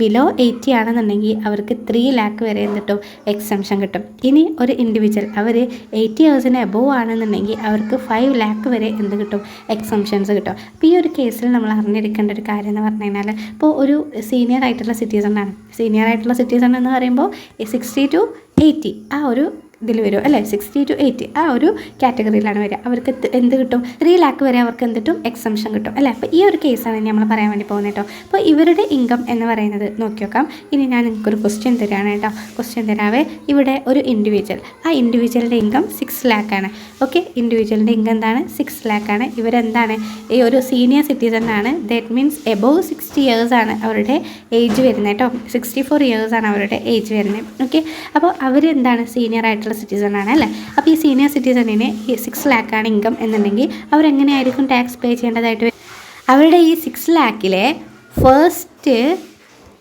ബിലോ 80 ആണെന്നുണ്ടെങ്കിൽ അവർക്ക് 3 lakh വരെ കിട്ടും, എക്സംഷൻ കിട്ടും. ഇനി ഒരു ഇൻഡിവിജ്വൽ അവർ 80 years എബോവ് ആണെന്നുണ്ടെങ്കിൽ അവർക്ക് 5 lakh വരെ എന്ത് കിട്ടും, എക്സംഷൻസ് കിട്ടും. അപ്പോൾ ഈ ഒരു കേസിൽ നമ്മൾ അറിഞ്ഞിരിക്കേണ്ട ഒരു കാര്യം എന്ന് പറഞ്ഞു കഴിഞ്ഞാൽ, ഇപ്പോൾ ഒരു സീനിയർ ആയിട്ടുള്ള സിറ്റിസൺ ആണ്. സീനിയർ ആയിട്ടുള്ള സിറ്റിസൺ എന്ന് പറയുമ്പോൾ 60 to 80 ആ ഒരു ഇതിൽ വരും അല്ലേ, 60 to 80 ആ ഒരു കാറ്റഗറിയിലാണ് വരിക. അവർക്ക് എന്ത് കിട്ടും, 3 lakh വരെ അവർക്ക് എന്ത് കിട്ടും, എക്സംഷൻ കിട്ടും അല്ലേ. അപ്പോൾ ഈ ഒരു കേസാണ് നമ്മൾ പറയാൻ വേണ്ടി പോകുന്നത് കേട്ടോ. അപ്പോൾ ഇവരുടെ ഇൻകം എന്ന് പറയുന്നത് നോക്കി നോക്കാം. ഇനി ഞാൻ നിങ്ങൾക്കൊരു ക്വസ്റ്റ്യൻ തരാണ് കേട്ടോ. ക്വസ്റ്റ്യൻ തരാവേ, ഇവിടെ ഒരു ഇൻഡിവിജ്വൽ, ആ ഇൻഡിവിജ്വലിൻ്റെ ഇൻകം 6 lakh ആണ്. ഓക്കെ, ഇൻഡിവിജ്വലിൻ്റെ ഇൻകം എന്താണ്, 6 lakh ആണ്. ഇവരെന്താണ്, ഈ ഒരു സീനിയർ സിറ്റിസൺ ആണ്. ദാറ്റ് മീൻസ് എബോവ് 60 years ആണ് അവരുടെ ഏജ് വരുന്നത് കേട്ടോ. 64 years ആണ് അവരുടെ ഏജ് വരുന്നത്. ഓക്കെ, അപ്പോൾ അവരെന്താണ്, സീനിയർ ആയിട്ടുള്ള സിറ്റിസൺ ആണ് അല്ലേ. അപ്പോൾ ഈ സീനിയർ സിറ്റിസണിന് ഈ 6 lakh ആണ് ഇൻകം എന്നുണ്ടെങ്കിൽ അവരെങ്ങനെയായിരിക്കും ടാക്സ് പേ ചെയ്യേണ്ടതായിട്ട് വരും. അവരുടെ ഈ 6 lakhലെ ഫസ്റ്റ്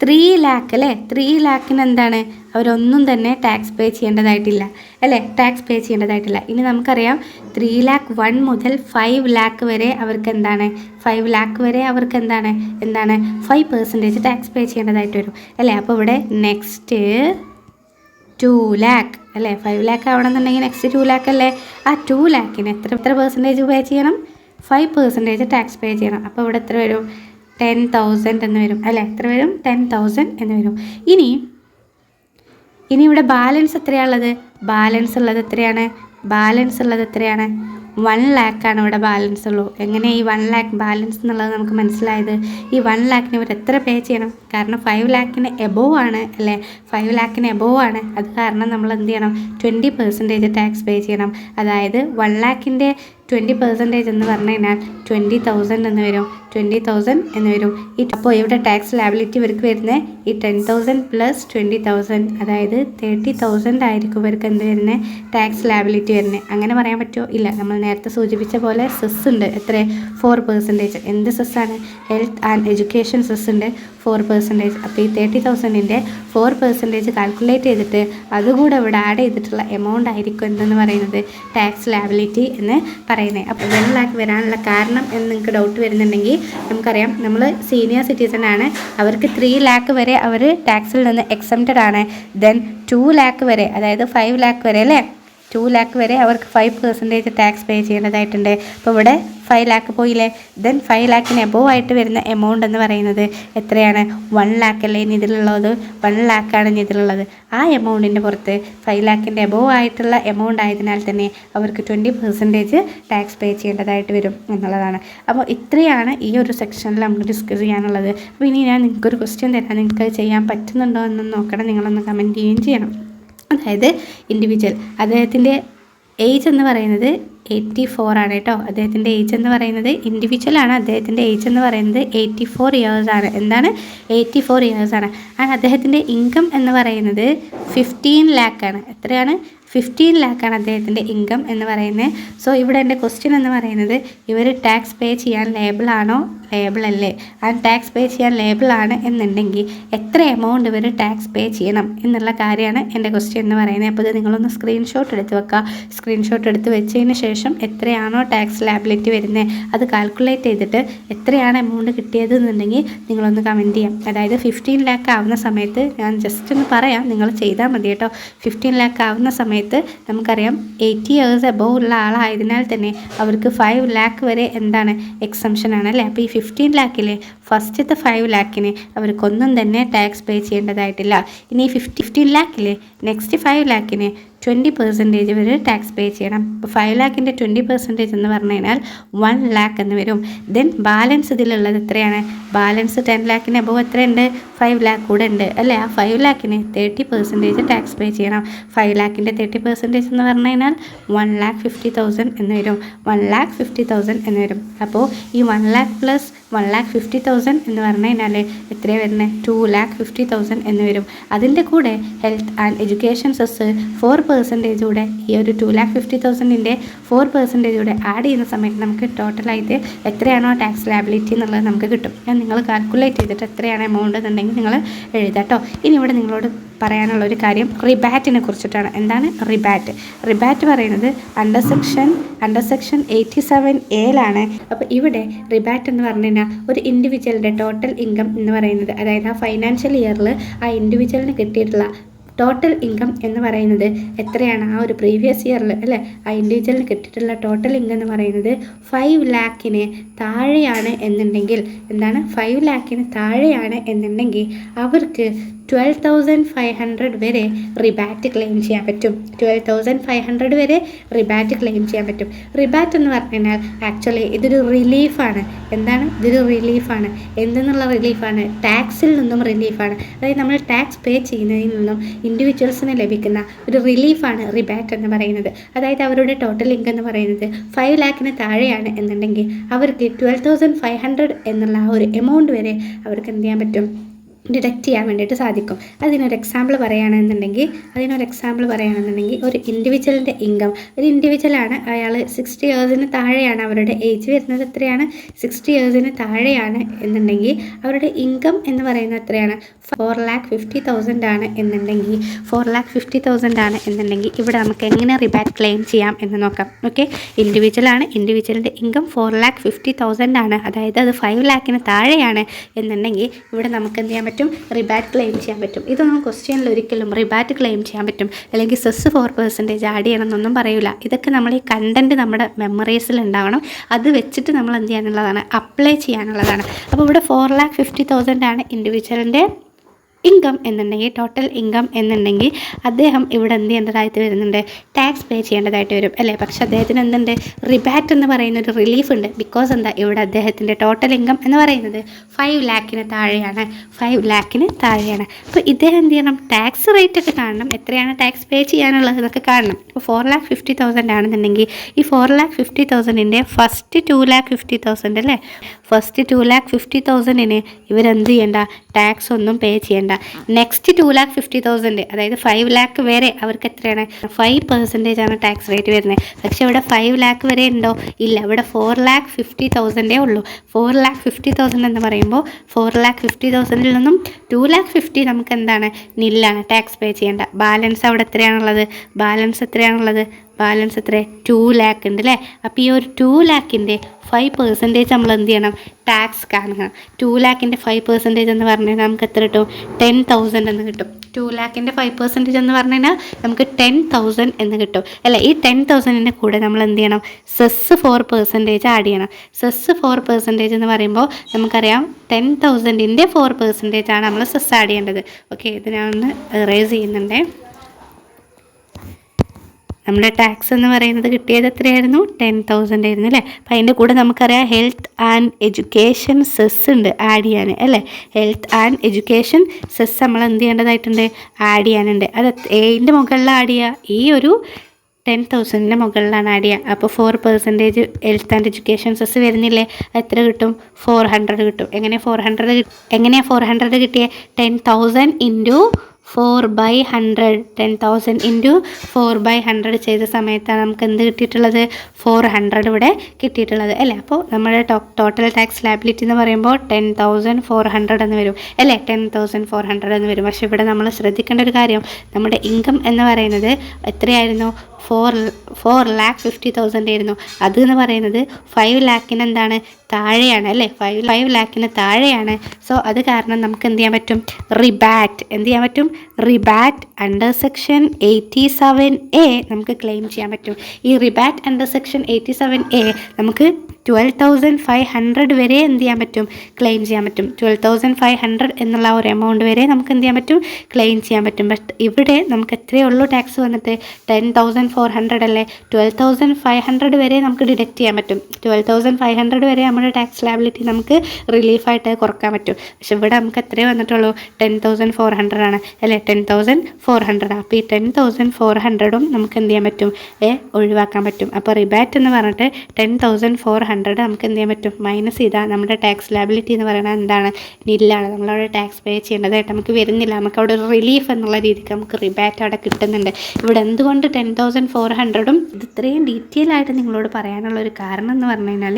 3 lakh അല്ലേ, 3 lakhന് എന്താണ്, അവരൊന്നും തന്നെ ടാക്സ് പേ ചെയ്യേണ്ടതായിട്ടില്ല അല്ലേ, ടാക്സ് പേ ചെയ്യേണ്ടതായിട്ടില്ല. ഇനി നമുക്കറിയാം 3 lakh 1 മുതൽ 5 lakh വരെ അവർക്ക് എന്താണ്, 5 lakh വരെ അവർക്ക് എന്താണ് 5% ടാക്സ് പേ ചെയ്യേണ്ടതായിട്ട് വരും അല്ലേ. അപ്പോൾ ഇവിടെ നെക്സ്റ്റ് 2 lakh അല്ലേ, 5 lakh ആവണമെന്നുണ്ടെങ്കിൽ നെക്സ്റ്റ് 2 lakh അല്ലേ. ആ 2 lakhന് എത്ര പെർസെൻറ്റേജ് പേ ചെയ്യണം, 5% ടാക്സ് പേ ചെയ്യണം. അപ്പോൾ ഇവിടെ എത്ര വരും, 10,000 എന്ന് വരും അല്ലേ. എത്ര വരും, 10,000 എന്ന് വരും. ഇനി ഇവിടെ ബാലൻസ് എത്രയാണുള്ളത്, ബാലൻസ് ഉള്ളത് എത്രയാണ്, 1 lakh ആണ് ഇവിടെ ബാലൻസ് ഉള്ളൂ. എങ്ങനെ ഈ 1 lakh ബാലൻസ് എന്നുള്ളത് നമുക്ക് മനസ്സിലായത്, ഈ 1 lakhന് ഇവർ എത്ര പേ ചെയ്യണം, കാരണം 5 lakhന് എബോവ് ആണ് അല്ലേ, 5 lakhന് എബോവ് ആണ്. അത് കാരണം നമ്മൾ എന്ത് ചെയ്യണം, 20% ടാക്സ് പേ ചെയ്യണം. അതായത് 1 lakhൻ്റെ 20% എന്ന് പറഞ്ഞു കഴിഞ്ഞാൽ 20,000 എന്ന് വരും, 20,000 എന്ന് വരും. അപ്പോൾ ഇവിടെ ടാക്സ് ലയബിലിറ്റി ഇവർക്ക് വരുന്നത് ഈ 10,000 + 20,000, അതായത് 30,000 ആയിരിക്കും ഇവർക്ക് എന്ത് വരുന്നത്, ടാക്സ് ലയബിലിറ്റി വരുന്നത്. അങ്ങനെ പറയാൻ പറ്റുമോ, ഇല്ല. നമ്മൾ നേരത്തെ സൂചിപ്പിച്ച പോലെ സെസ് ഉണ്ട്, എത്ര, 4%. എന്ത് സെസ്സാണ്, ഹെൽത്ത് ആൻഡ് എഡ്യൂക്കേഷൻ സെസ് ഉണ്ട് 4%. അപ്പോൾ ഈ 30,000ൻ്റെ 4% കാൽക്കുലേറ്റ് ചെയ്തിട്ട് അതുകൂടെ ഇവിടെ ആഡ് ചെയ്തിട്ടുള്ള എമൗണ്ട് ആയിരിക്കും എന്തെന്ന് പറയുന്നത്, ടാക്സ് ലയബിലിറ്റി എന്ന് പറയുന്നത്. അപ്പോൾ 1 lakh വരാനുള്ള കാരണം എന്ന് നിങ്ങൾക്ക് ഡൗട്ട് വരുന്നുണ്ടെങ്കിൽ നമുക്കറിയാം, നമ്മൾ സീനിയർ സിറ്റിസൺ ആണ്, അവർക്ക് 3 lakh വരെ അവർ ടാക്സിൽ നിന്ന് എക്സംപ്റ്റഡ് ആണ്. ദെൻ 2 lakh വരെ, അതായത് 5 lakh വരെ അല്ലേ, 2 lakh വരെ അവർക്ക് 5% ടാക്സ് പേ ചെയ്യേണ്ടതായിട്ടുണ്ട്. അപ്പോൾ ഇവിടെ 5 lakh പോയില്ലേ. ദെൻ 5 lakhന് എബോവ് ആയിട്ട് വരുന്ന എമൗണ്ട് എന്ന് പറയുന്നത് എത്രയാണ്, 1 lakh അല്ലേ ഇനി ഇതിലുള്ളത്, 1 lakh ആണ് ഇനി ഇതിലുള്ളത്. ആ എമൗണ്ടിൻ്റെ പുറത്ത് 5 lakhൻ്റെ എബോവ് ആയിട്ടുള്ള എമൗണ്ട് ആയതിനാൽ തന്നെ അവർക്ക് 20% ടാക്സ് പേ ചെയ്യേണ്ടതായിട്ട് വരും എന്നുള്ളതാണ്. അപ്പോൾ ഇത്രയാണ് ഈ ഒരു സെക്ഷനിൽ നമുക്ക് ഡിസ്കസ് ചെയ്യാനുള്ളത്. അപ്പോൾ ഇനി ഞാൻ നിങ്ങൾക്കൊരു ക്വസ്റ്റ്യൻ തരാം, നിങ്ങൾക്ക് ചെയ്യാൻ പറ്റുന്നുണ്ടോ എന്ന് നോക്കണം, നിങ്ങളൊന്ന് കമൻറ്റ് ചെയ്യുകയും ചെയ്യണം. അതായത് ഇൻഡിവിജ്വൽ, അദ്ദേഹത്തിൻ്റെ ഏജ് എന്ന് പറയുന്നത് 84 ആണ് കേട്ടോ. അദ്ദേഹത്തിൻ്റെ ഏജ് എന്ന് പറയുന്നത് ഇൻഡിവിജ്വലാണ്, അദ്ദേഹത്തിൻ്റെ ഏജ് എന്ന് പറയുന്നത് 84 years ആണ്. എന്താണ്, 84 years ആണ്. ആൻഡ് അദ്ദേഹത്തിൻ്റെ ഇൻകം എന്ന് പറയുന്നത് 15 lakh ആണ്. എത്രയാണ്, 15 lakh ആണ് അദ്ദേഹത്തിൻ്റെ ഇൻകം എന്ന് പറയുന്നത്. സോ ഇവിടെ എൻ്റെ ക്വസ്റ്റ്യൻ എന്ന് പറയുന്നത്, ഇവർ ടാക്സ് പേ ചെയ്യാൻ ലേബിൾ ആണോ ലേബിൾ അല്ലേ, ആൻഡ് ടാക്സ് പേ ചെയ്യാൻ ലേബിളാണ് എന്നുണ്ടെങ്കിൽ എത്ര എമൗണ്ട് ഇവർ ടാക്സ് പേ ചെയ്യണം എന്നുള്ള കാര്യമാണ് എൻ്റെ ക്വസ്റ്റ്യൻ എന്ന് പറയുന്നത്. അപ്പോൾ ഇത് നിങ്ങളൊന്ന് സ്ക്രീൻഷോട്ട് എടുത്ത് വെക്കുക. സ്ക്രീൻഷോട്ട് എടുത്ത് വെച്ചതിന് ശേഷം എത്രയാണോ ടാക്സ് ലാബിലിറ്റി വരുന്നത് അത് കാൽക്കുലേറ്റ് ചെയ്തിട്ട് എത്രയാണ് എമൗണ്ട് കിട്ടിയത് എന്നുണ്ടെങ്കിൽ നിങ്ങളൊന്ന് കമൻറ്റ് ചെയ്യാം. അതായത് 15 ലാക്ക് ആവുന്ന സമയത്ത് ഞാൻ ജസ്റ്റ് ഒന്ന് പറയാം, നിങ്ങൾ ചെയ്താൽ മതി കേട്ടോ. 15 ലാക്ക് ആവുന്ന സമയത്ത് നമുക്കറിയാം 80 ഇയേഴ്സ് എബോവ് ഉള്ള ആളായതിനാൽ തന്നെ അവർക്ക് 5 ലാക്ക് വരെ എന്താണ് എക്സംഷനാണ് അല്ലേ. അപ്പോൾ ഈ 15 ലാക്കിലെ ഫസ്റ്റത്തെ 5 ലാക്കിന് അവർക്കൊന്നും തന്നെ ടാക്സ് പേ ചെയ്യേണ്ടതായിട്ടില്ല. ഇനി 15 ലാക്കിലെ നെക്സ്റ്റ് 5 ലാക്കിന് 20% വരെ ടാക്സ് പേ ചെയ്യണം. അപ്പോൾ 5 ലാക്കിൻ്റെ 20% എന്ന് പറഞ്ഞു കഴിഞ്ഞാൽ 1 ലാക്ക് എന്ന് വരും. ദെൻ ബാലൻസ് ഇതിലുള്ളത് എത്രയാണ്? ബാലൻസ് 10 ലാക്കിന് അബവ് എത്രയുണ്ട്? 5 ലാക്ക് കൂടെ ഉണ്ട് അല്ലേ. ആ 5 ലാക്കിന് 30% ടാക്സ് പേ ചെയ്യണം. 5 ലാക്കിൻ്റെ 30% എന്ന് പറഞ്ഞു കഴിഞ്ഞാൽ 1,50,000 എന്ന് വരും. 1,50,000 എന്ന് വരും. അപ്പോൾ ഈ 1 ലാക്ക് പ്ലസ് 1,50,000 എന്ന് പറഞ്ഞു കഴിഞ്ഞാൽ എത്രയാണ് വരുന്നത്? 2,50,000 എന്ന് വരും. അതിൻ്റെ കൂടെ ഹെൽത്ത് ആൻഡ് എഡ്യൂക്കേഷൻ സെസ് 4% കൂടെ ഈ ഒരു 2,50,000ൻ്റെ 4% കൂടെ ആഡ് ചെയ്യുന്ന സമയത്ത് നമുക്ക് ടോട്ടലായിട്ട് എത്രയാണോ ടാക്സ് ലാബിലിറ്റി എന്നുള്ളത് നമുക്ക് കിട്ടും. നിങ്ങൾ കാൽക്കുലേറ്റ് ചെയ്തിട്ട് എത്രയാണ് എമൗണ്ട് എന്നുണ്ടെങ്കിൽ നിങ്ങൾ എഴുതാട്ടോ. ഇനി ഇവിടെ നിങ്ങളോട് പറയാനുള്ള ഒരു കാര്യം റിബാറ്റിനെ കുറിച്ചിട്ടാണ്. എന്താണ് റിബാറ്റ്? റിബാറ്റ് പറയുന്നത് അണ്ടർ സെക്ഷൻ 87A അപ്പോൾ ഇവിടെ റിബാറ്റ് എന്ന് പറഞ്ഞു കഴിഞ്ഞാൽ ഒരു ഇൻഡിവിജ്വലിൻ്റെ ടോട്ടൽ ഇൻകം എന്ന് പറയുന്നത്, അതായത് ആ ഫൈനാൻഷ്യൽ ഇയറിൽ ആ ഇൻഡിവിജ്വലിന് കിട്ടിയിട്ടുള്ള ടോട്ടൽ ഇൻകം എന്ന് പറയുന്നത് എത്രയാണ് ആ ഒരു പ്രീവിയസ് ഇയറിൽ അല്ലേ ആ ഇൻഡിവിജ്വലിന് കിട്ടിയിട്ടുള്ള ടോട്ടൽ ഇൻകം എന്ന് പറയുന്നത് 5 ലാക്കിന് താഴെയാണ് എന്നുണ്ടെങ്കിൽ, എന്താണ് 5 ലാക്കിന് താഴെയാണ് എന്നുണ്ടെങ്കിൽ അവർക്ക് 12,500 വരെ റിബാറ്റ് ക്ലെയിം ചെയ്യാൻ പറ്റും. 12,500 വരെ റിബാറ്റ് ക്ലെയിം ചെയ്യാൻ പറ്റും. റിബാറ്റ് എന്ന് പറഞ്ഞു കഴിഞ്ഞാൽ ആക്ച്വലി ഇതൊരു റിലീഫാണ്. എന്താണ്? ഇതൊരു റിലീഫാണ്. എന്തെന്നുള്ള റിലീഫാണ്? ടാക്സിൽ നിന്നും റിലീഫാണ്. അതായത് നമ്മൾ ടാക്സ് പേ ചെയ്യുന്നതിൽ നിന്നും ഇൻഡിവിജ്വൽസിന് ലഭിക്കുന്ന ഒരു റിലീഫാണ് റിബാറ്റ് എന്ന് പറയുന്നത്. അതായത് അവരുടെ ടോട്ടൽ ഇൻകം എന്ന് പറയുന്നത് 5 ലാക്കിന് താഴെയാണ് എന്നുണ്ടെങ്കിൽ അവർക്ക് 12,500 എന്നുള്ള ആ ഒരു എമൗണ്ട് വരെ അവർക്ക് എന്ത് ചെയ്യാൻ പറ്റും? ഡിഡക്റ്റ് ചെയ്യാൻ വേണ്ടിയിട്ട് സാധിക്കും. അതിനൊരു എക്സാമ്പിൾ പറയുകയാണെന്നുണ്ടെങ്കിൽ ഒരു ഇൻഡിവിജ്വലിൻ്റെ ഇൻകം, ഒരു ഇൻഡിവിജ്വലാണ്, അയാൾ 60 ഇയേഴ്സിന് താഴെയാണ്, അവരുടെ ഏജ് വരുന്നത് എത്രയാണ്? 60 ഇയേഴ്സിന് താഴെയാണ് എന്നുണ്ടെങ്കിൽ അവരുടെ ഇൻകം എന്ന് പറയുന്നത് എത്രയാണ്? 4,50,000 ആണ് എന്നുണ്ടെങ്കിൽ 4,50,000 ആണ് എന്നുണ്ടെങ്കിൽ ഇവിടെ നമുക്ക് എങ്ങനെ റിബാറ്റ് ക്ലെയിം ചെയ്യാം എന്ന് നോക്കാം. ഓക്കെ, ഇൻഡിവിജ്വലാണ്, ഇൻഡിവിജ്വലിൻ്റെ ഇൻകം 4,50,000 ആണ്, അതായത് അത് 5 ലാക്കിന് താഴെയാണ് എന്നുണ്ടെങ്കിൽ ഇവിടെ നമുക്ക് എന്ത് ചെയ്യാൻ പറ്റും? റിബാറ്റ് ക്ലെയിം ചെയ്യാൻ പറ്റും. ഇതൊന്നും ക്വസ്റ്റ്യനിൽ ഒരിക്കലും റിബാറ്റ് ക്ലെയിം ചെയ്യാൻ പറ്റും അല്ലെങ്കിൽ സെസ് 4% ആഡ് ചെയ്യണം എന്നൊന്നും പറയില്ല. ഇതൊക്കെ നമ്മൾ ഈ കണ്ടൻറ്റ് നമ്മുടെ മെമ്മറീസിൽ ഉണ്ടാവണം. അത് വെച്ചിട്ട് നമ്മൾ എന്ത് ചെയ്യാനുള്ളതാണ്? അപ്ലൈ ചെയ്യാനുള്ളതാണ്. അപ്പോൾ ഇവിടെ 4,50,000 ആണ് ഇൻഡിവിജ്വലിൻ്റെ ഇൻകം എന്നുണ്ടെങ്കിൽ, ടോട്ടൽ ഇൻകം എന്നുണ്ടെങ്കിൽ അദ്ദേഹം ഇവിടെ എന്ത് ചെയ്യേണ്ടതായിട്ട് വരുന്നുണ്ട്? ടാക്സ് പേ ചെയ്യേണ്ടതായിട്ട് വരും അല്ലേ. പക്ഷേ അദ്ദേഹത്തിന് എന്തുണ്ട്? റിബാറ്റ് എന്ന് പറയുന്ന ഒരു റിലീഫ് ഉണ്ട്. ബിക്കോസ് എന്താ? ഇവിടെ അദ്ദേഹത്തിൻ്റെ ടോട്ടൽ ഇൻകം എന്ന് പറയുന്നത് 5 ലാക്കിന് താഴെയാണ്. 5 ലാക്കിന് താഴെയാണ്. അപ്പോൾ ഇദ്ദേഹം എന്ത് ചെയ്യണം? ടാക്സ് റേറ്റ് ഒക്കെ കാണണം, എത്രയാണ് ടാക്സ് പേ ചെയ്യാനുള്ളത് എന്നൊക്കെ കാണണം. ഇപ്പോൾ 4,50,000 ആണെന്നുണ്ടെങ്കിൽ ഈ 4,50,000ൻ്റെ ഫസ്റ്റ് 2,50,000 അല്ലേ, ഫസ്റ്റ് 2,50,000ന് ഇവരെന്ത് ചെയ്യേണ്ട? ടാക്സ് ഒന്നും പേ ചെയ്യേണ്ട. നെക്സ്റ്റ് 2,50,000 അതായത് 5 ലാക്ക് വരെ അവർക്ക് എത്രയാണ്? 5% ആണ് ടാക്സ് റേറ്റ് വരുന്നത്. പക്ഷേ ഇവിടെ 5 ലാക്ക് വരെ ഉണ്ടോ? ഇല്ല, ഇവിടെ 4,50,000 ഉള്ളൂ. 4,50,000 എന്ന് പറയുമ്പോൾ 4,50,000 നിന്നും 2,50,000 നമുക്ക് എന്താണ്? നില്ലാണ്, ടാക്സ് പേ ചെയ്യേണ്ട. ബാലൻസ് അവിടെ എത്രയാണുള്ളത്? ബാലൻസ് എത്ര? 2 ലാക്ക് ഉണ്ട് അല്ലേ. അപ്പോൾ ഈ ഒരു 2 ലാക്കിൻ്റെ 5% നമ്മൾ എന്ത് ചെയ്യണം? ടാക്സ് കാണണം. 2 ലാക്കിൻ്റെ 5% എന്ന് പറഞ്ഞു കഴിഞ്ഞാൽ നമുക്ക് എത്ര കിട്ടും? 10,000 എന്ന് കിട്ടും. 2 ലാക്കിൻ്റെ 5% എന്ന് പറഞ്ഞു കഴിഞ്ഞാൽ നമുക്ക് 10,000 എന്ന് കിട്ടും അല്ലേ. ഈ 10,000ൻ്റെ കൂടെ നമ്മൾ എന്ത് ചെയ്യണം? സെസ് 4% ആഡ് ചെയ്യണം. സെസ് 4% എന്ന് പറയുമ്പോൾ നമുക്കറിയാം 10,000ൻ്റെ 4% ആണ് നമ്മൾ സെസ് ആഡ് ചെയ്യേണ്ടത്. ഓക്കെ, ഇത് ഞാൻ ഒന്ന് ഇറേസ് ചെയ്യുന്നുണ്ടേ. നമ്മുടെ ടാക്സ് എന്ന് പറയുന്നത് കിട്ടിയത് എത്രയായിരുന്നു? 10,000 ആയിരുന്നു അല്ലേ. അപ്പോൾ അതിൻ്റെ കൂടെ നമുക്കറിയാം ഹെൽത്ത് ആൻഡ് എഡ്യൂക്കേഷൻ സെസ് ഉണ്ട് ആഡ് ചെയ്യാൻ അല്ലേ. ഹെൽത്ത് ആൻഡ് എഡ്യൂക്കേഷൻ സെസ് നമ്മൾ എന്ത് ചെയ്യേണ്ടതായിട്ടുണ്ട്? ആഡ് ചെയ്യാനുണ്ട്. അത് ഏതിൻ്റെ മുകളിൽ ആഡ് ചെയ്യുക? ഈ ഒരു 10,000ൻ്റെ മുകളിലാണ് ആഡ് ചെയ്യുക. അപ്പോൾ 4% ഹെൽത്ത് ആൻഡ് എഡ്യൂക്കേഷൻ സെസ് വരുന്നില്ലേ? എത്ര കിട്ടും? 400 കിട്ടും. എങ്ങനെയാണ് 400 കിട്ടിയത്? 10,000 ഇൻറ്റു 4/100 10,000 ഇൻറ്റു 4/100 ചെയ്ത സമയത്താണ് നമുക്ക് എന്ത് കിട്ടിയിട്ടുള്ളത് 400 ഇവിടെ കിട്ടിയിട്ടുള്ളത് അല്ലേ. അപ്പോൾ നമ്മുടെ ടോട്ടൽ ടാക്സ് ലയബിലിറ്റി എന്ന് പറയുമ്പോൾ 10,400 എന്ന് വരും അല്ലേ, 10,400 എന്ന് വരും. പക്ഷേ ഇവിടെ നമ്മൾ ശ്രദ്ധിക്കേണ്ട ഒരു കാര്യം, നമ്മുടെ ഇൻകം എന്ന് പറയുന്നത് എത്രയായിരുന്നു, 4,50,000 ആയിരുന്നു. അത് എന്ന് പറയുന്നത് 5 ലാഖിന് എന്താണ് താഴെയാണ് അല്ലേ, 5 ലാഖിന് താഴെയാണ്. സോ അത് കാരണം നമുക്ക് എന്ത് ചെയ്യാൻ പറ്റും, റിബാറ്റ് അണ്ടർ സെക്ഷൻ 87A നമുക്ക് ക്ലെയിം ചെയ്യാൻ പറ്റും. ഈ റിബാറ്റ് അണ്ടർ സെക്ഷൻ 87A നമുക്ക് 12,500 വരെ എന്ത് ചെയ്യാൻ പറ്റും, ക്ലെയിം ചെയ്യാൻ പറ്റും. 12,500 എന്നുള്ള ഒരു എമൗണ്ട് വരെ നമുക്ക് എന്ത് ചെയ്യാൻ പറ്റും, ക്ലെയിം ചെയ്യാൻ പറ്റും. ബട്ട് ഇവിടെ നമുക്ക് എത്രയേ ഉള്ളൂ ടാക്സ് വന്നിട്ട് 10,400 അല്ലേ, 12,500 വരെ നമുക്ക് ഡിഡക്റ്റ് ചെയ്യാൻ പറ്റും. 12,500 വരെ നമ്മുടെ ടാക്സ് ലയബിലിറ്റി നമുക്ക് റിലീഫായിട്ട് കുറക്കാൻ പറ്റും. പക്ഷെ ഇവിടെ നമുക്ക് എത്രയേ വന്നിട്ടുള്ളൂ, 10,400 ആണ് അല്ലേ, 10,400. അപ്പോൾ ഈ 10,400ഉം നമുക്ക് എന്ത് ചെയ്യാൻ പറ്റും, ഒഴിവാക്കാൻ പറ്റും. അപ്പോൾ റിബാറ്റ് എന്ന് പറഞ്ഞിട്ട് 10,400 നമുക്ക് എന്ത് ചെയ്യാൻ പറ്റും, മൈനസ് ചെയ്താൽ നമ്മുടെ ടാക്സ് ലയബിലിറ്റി എന്ന് പറയുന്നത് എന്താണ്, നില്ലാണ്. നമ്മളവിടെ ടാക്സ് പേ ചെയ്യേണ്ടതായിട്ട് നമുക്ക് വരുന്നില്ല. നമുക്ക് അവിടെ ഒരു റിലീഫ് എന്നുള്ള രീതിക്ക് നമുക്ക് റിബാറ്റ് അവിടെ കിട്ടുന്നുണ്ട്. ഇവിടെ എന്തുകൊണ്ട് 10,400ഉം ഇത് ഇത്രയും ഡീറ്റെയിൽ ആയിട്ട് നിങ്ങളോട് പറയാനുള്ള ഒരു കാരണം എന്ന് പറഞ്ഞു കഴിഞ്ഞാൽ,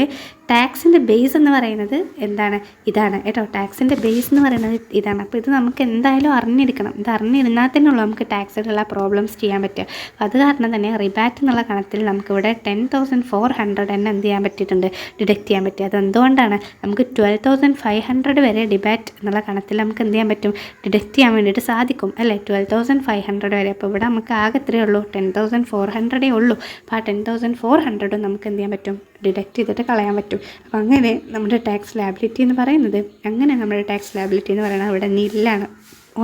ടാക്സിൻ്റെ ബേസ് എന്ന് പറയുന്നത് എന്താണ്, ഇതാണ് കേട്ടോ. ടാക്സിൻ്റെ ബേസ് എന്ന് പറയുന്നത് ഇതാണ്. അപ്പോൾ ഇത് നമുക്ക് എന്തായാലും അറിഞ്ഞിരിക്കണം. ഇത് അറിഞ്ഞിരുന്നാൽ തന്നെ ഉള്ളൂ നമുക്ക് ടാക്സിലുള്ള പ്രോബ്ലംസ് ചെയ്യാൻ പറ്റുക. അത് കാരണം തന്നെ റിബാറ്റ് എന്നുള്ള കണത്തിൽ നമുക്കിവിടെ 10,400 തന്നെ എന്ത് ചെയ്യാൻ പറ്റിയിട്ടുണ്ട്, ഡിഡക്റ്റ് ചെയ്യാൻ പറ്റുക. അതെന്തുകൊണ്ടാണ്, നമുക്ക് 12,500 വരെ ഡിബാറ്റ് എന്നുള്ള കണത്തിൽ നമുക്ക് എന്ത് ചെയ്യാൻ പറ്റും, ഡിഡക്റ്റ് ചെയ്യാൻ വേണ്ടിയിട്ട് സാധിക്കും അല്ലേ, 12,500 വരെ. അപ്പോൾ ഇവിടെ നമുക്ക് ആകെ എത്രയേ ഉള്ളൂ, 10,400 ഉള്ളൂ. അപ്പോൾ ആ 10,400 നമുക്ക് എന്ത് ചെയ്യാൻ പറ്റും, ഡിഡക്റ്റ് ചെയ്തിട്ട് കളയാൻ പറ്റും. അപ്പോൾ അങ്ങനെ നമ്മുടെ ടാക്സ് ലയബിലിറ്റി എന്ന് പറയുന്നത് ഇവിടെ നില്ലാണ്.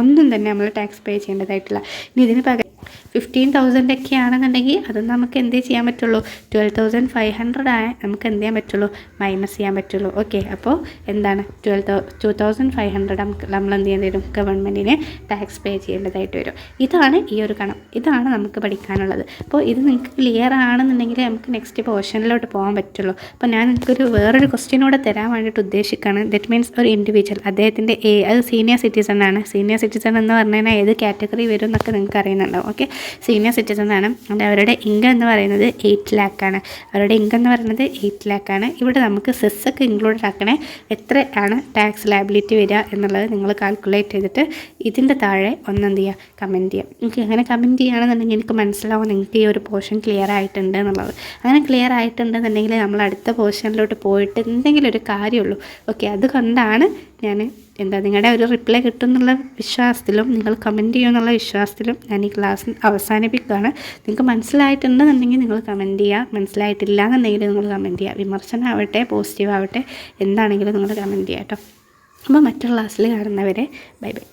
ഒന്നും തന്നെ നമ്മൾ ടാക്സ് പേ ചെയ്യേണ്ടതായിട്ടില്ല. ഇനി ഇതിന് പകരം 15,000 ഒക്കെ ആണെന്നുണ്ടെങ്കിൽ അത് നമുക്ക് എന്ത് ചെയ്യാൻ പറ്റുള്ളൂ, 12,500 ആയ നമുക്ക് എന്ത് ചെയ്യാൻ പറ്റുള്ളൂ, മൈനസ് ചെയ്യാൻ പറ്റുള്ളൂ. ഓക്കെ, അപ്പോൾ എന്താണ് 2,500 നമ്മൾ എന്ത് ചെയ്യേണ്ടി വരും, ഗവൺമെൻറ്റിന് ടാക്സ് പേ ചെയ്യേണ്ടതായിട്ട് വരും. ഇതാണ് ഈ ഒരു കണം, ഇതാണ് നമുക്ക് പഠിക്കാനുള്ളത്. അപ്പോൾ ഇത് നിങ്ങൾക്ക് ക്ലിയർ ആണെന്നുണ്ടെങ്കിൽ നമുക്ക് നെക്സ്റ്റ് പോർഷനിലോട്ട് പോകാൻ പറ്റുള്ളൂ. അപ്പോൾ ഞാൻ നിങ്ങൾക്കൊരു വേറൊരു ക്വസ്റ്റ്യനോടെ തരാൻ വേണ്ടിയിട്ട് ഉദ്ദേശിക്കുകയാണ്. ദറ്റ് മീൻസ് ഒരു ഇൻഡിവിജ്വൽ, അദ്ദേഹത്തിൻ്റെ അത് സീനിയർ സിറ്റിസൺ ആണ്. സീനിയർ സിറ്റിസൺ എന്ന് പറഞ്ഞു കഴിഞ്ഞാൽ ഏത് കാറ്റഗറി വരും എന്നൊക്കെ നിങ്ങൾക്ക് അറിയുന്നുണ്ടാവും. ഓക്കെ, സീനിയർ സിറ്റിസൺ ആണ്. അവരുടെ ഇൻകം എന്ന് പറയുന്നത് 8 ലാഖാണ്. ഇവിടെ നമുക്ക് സെസ്സൊക്കെ ഇൻക്ലൂഡഡ് ആക്കണേ. എത്രയാണ് ടാക്സ് ലയബിലിറ്റി വരിക എന്നുള്ളത് നിങ്ങൾ കാൽക്കുലേറ്റ് ചെയ്തിട്ട് ഇതിൻ്റെ താഴെ എന്ത് ചെയ്യുക, കമൻറ്റ് ചെയ്യുക. എനിക്ക് അങ്ങനെ കമൻറ്റ് ചെയ്യുകയാണെന്നുണ്ടെങ്കിൽ എനിക്ക് മനസ്സിലാവും നിങ്ങൾക്ക് ഈ ഒരു പോർഷൻ ക്ലിയർ ആയിട്ടുണ്ട് എന്നുള്ളത്. അങ്ങനെ ക്ലിയർ ആയിട്ടുണ്ടെന്നുണ്ടെങ്കിൽ നമ്മൾ അടുത്ത പോർഷനിലോട്ട് പോയിട്ട് എന്തെങ്കിലും ഒരു കാര്യമുള്ളൂ. ഓക്കെ, അതുകൊണ്ടാണ് ഞാൻ നിങ്ങളുടെ ഒരു റിപ്ലൈ കിട്ടും എന്നുള്ള വിശ്വാസത്തിലും നിങ്ങൾ കമൻറ്റ് ചെയ്യുമെന്നുള്ള വിശ്വാസത്തിലും ഞാൻ ഈ ക്ലാസ് അവസാനിപ്പിക്കുകയാണ്. നിങ്ങൾക്ക് മനസ്സിലായിട്ടുണ്ടെന്നുണ്ടെങ്കിൽ നിങ്ങൾ കമൻറ്റ് ചെയ്യുക, മനസ്സിലായിട്ടില്ല എന്നുണ്ടെങ്കിൽ നിങ്ങൾ കമൻറ്റ് ചെയ്യുക. വിമർശനമാവട്ടെ പോസിറ്റീവ് ആവട്ടെ എന്താണെങ്കിലും നിങ്ങൾ കമൻറ്റ് ചെയ്യുക കേട്ടോ. അപ്പോൾ മറ്റൊരു ക്ലാസ്സിൽ കാണുന്നവരെ ബൈ ബൈ.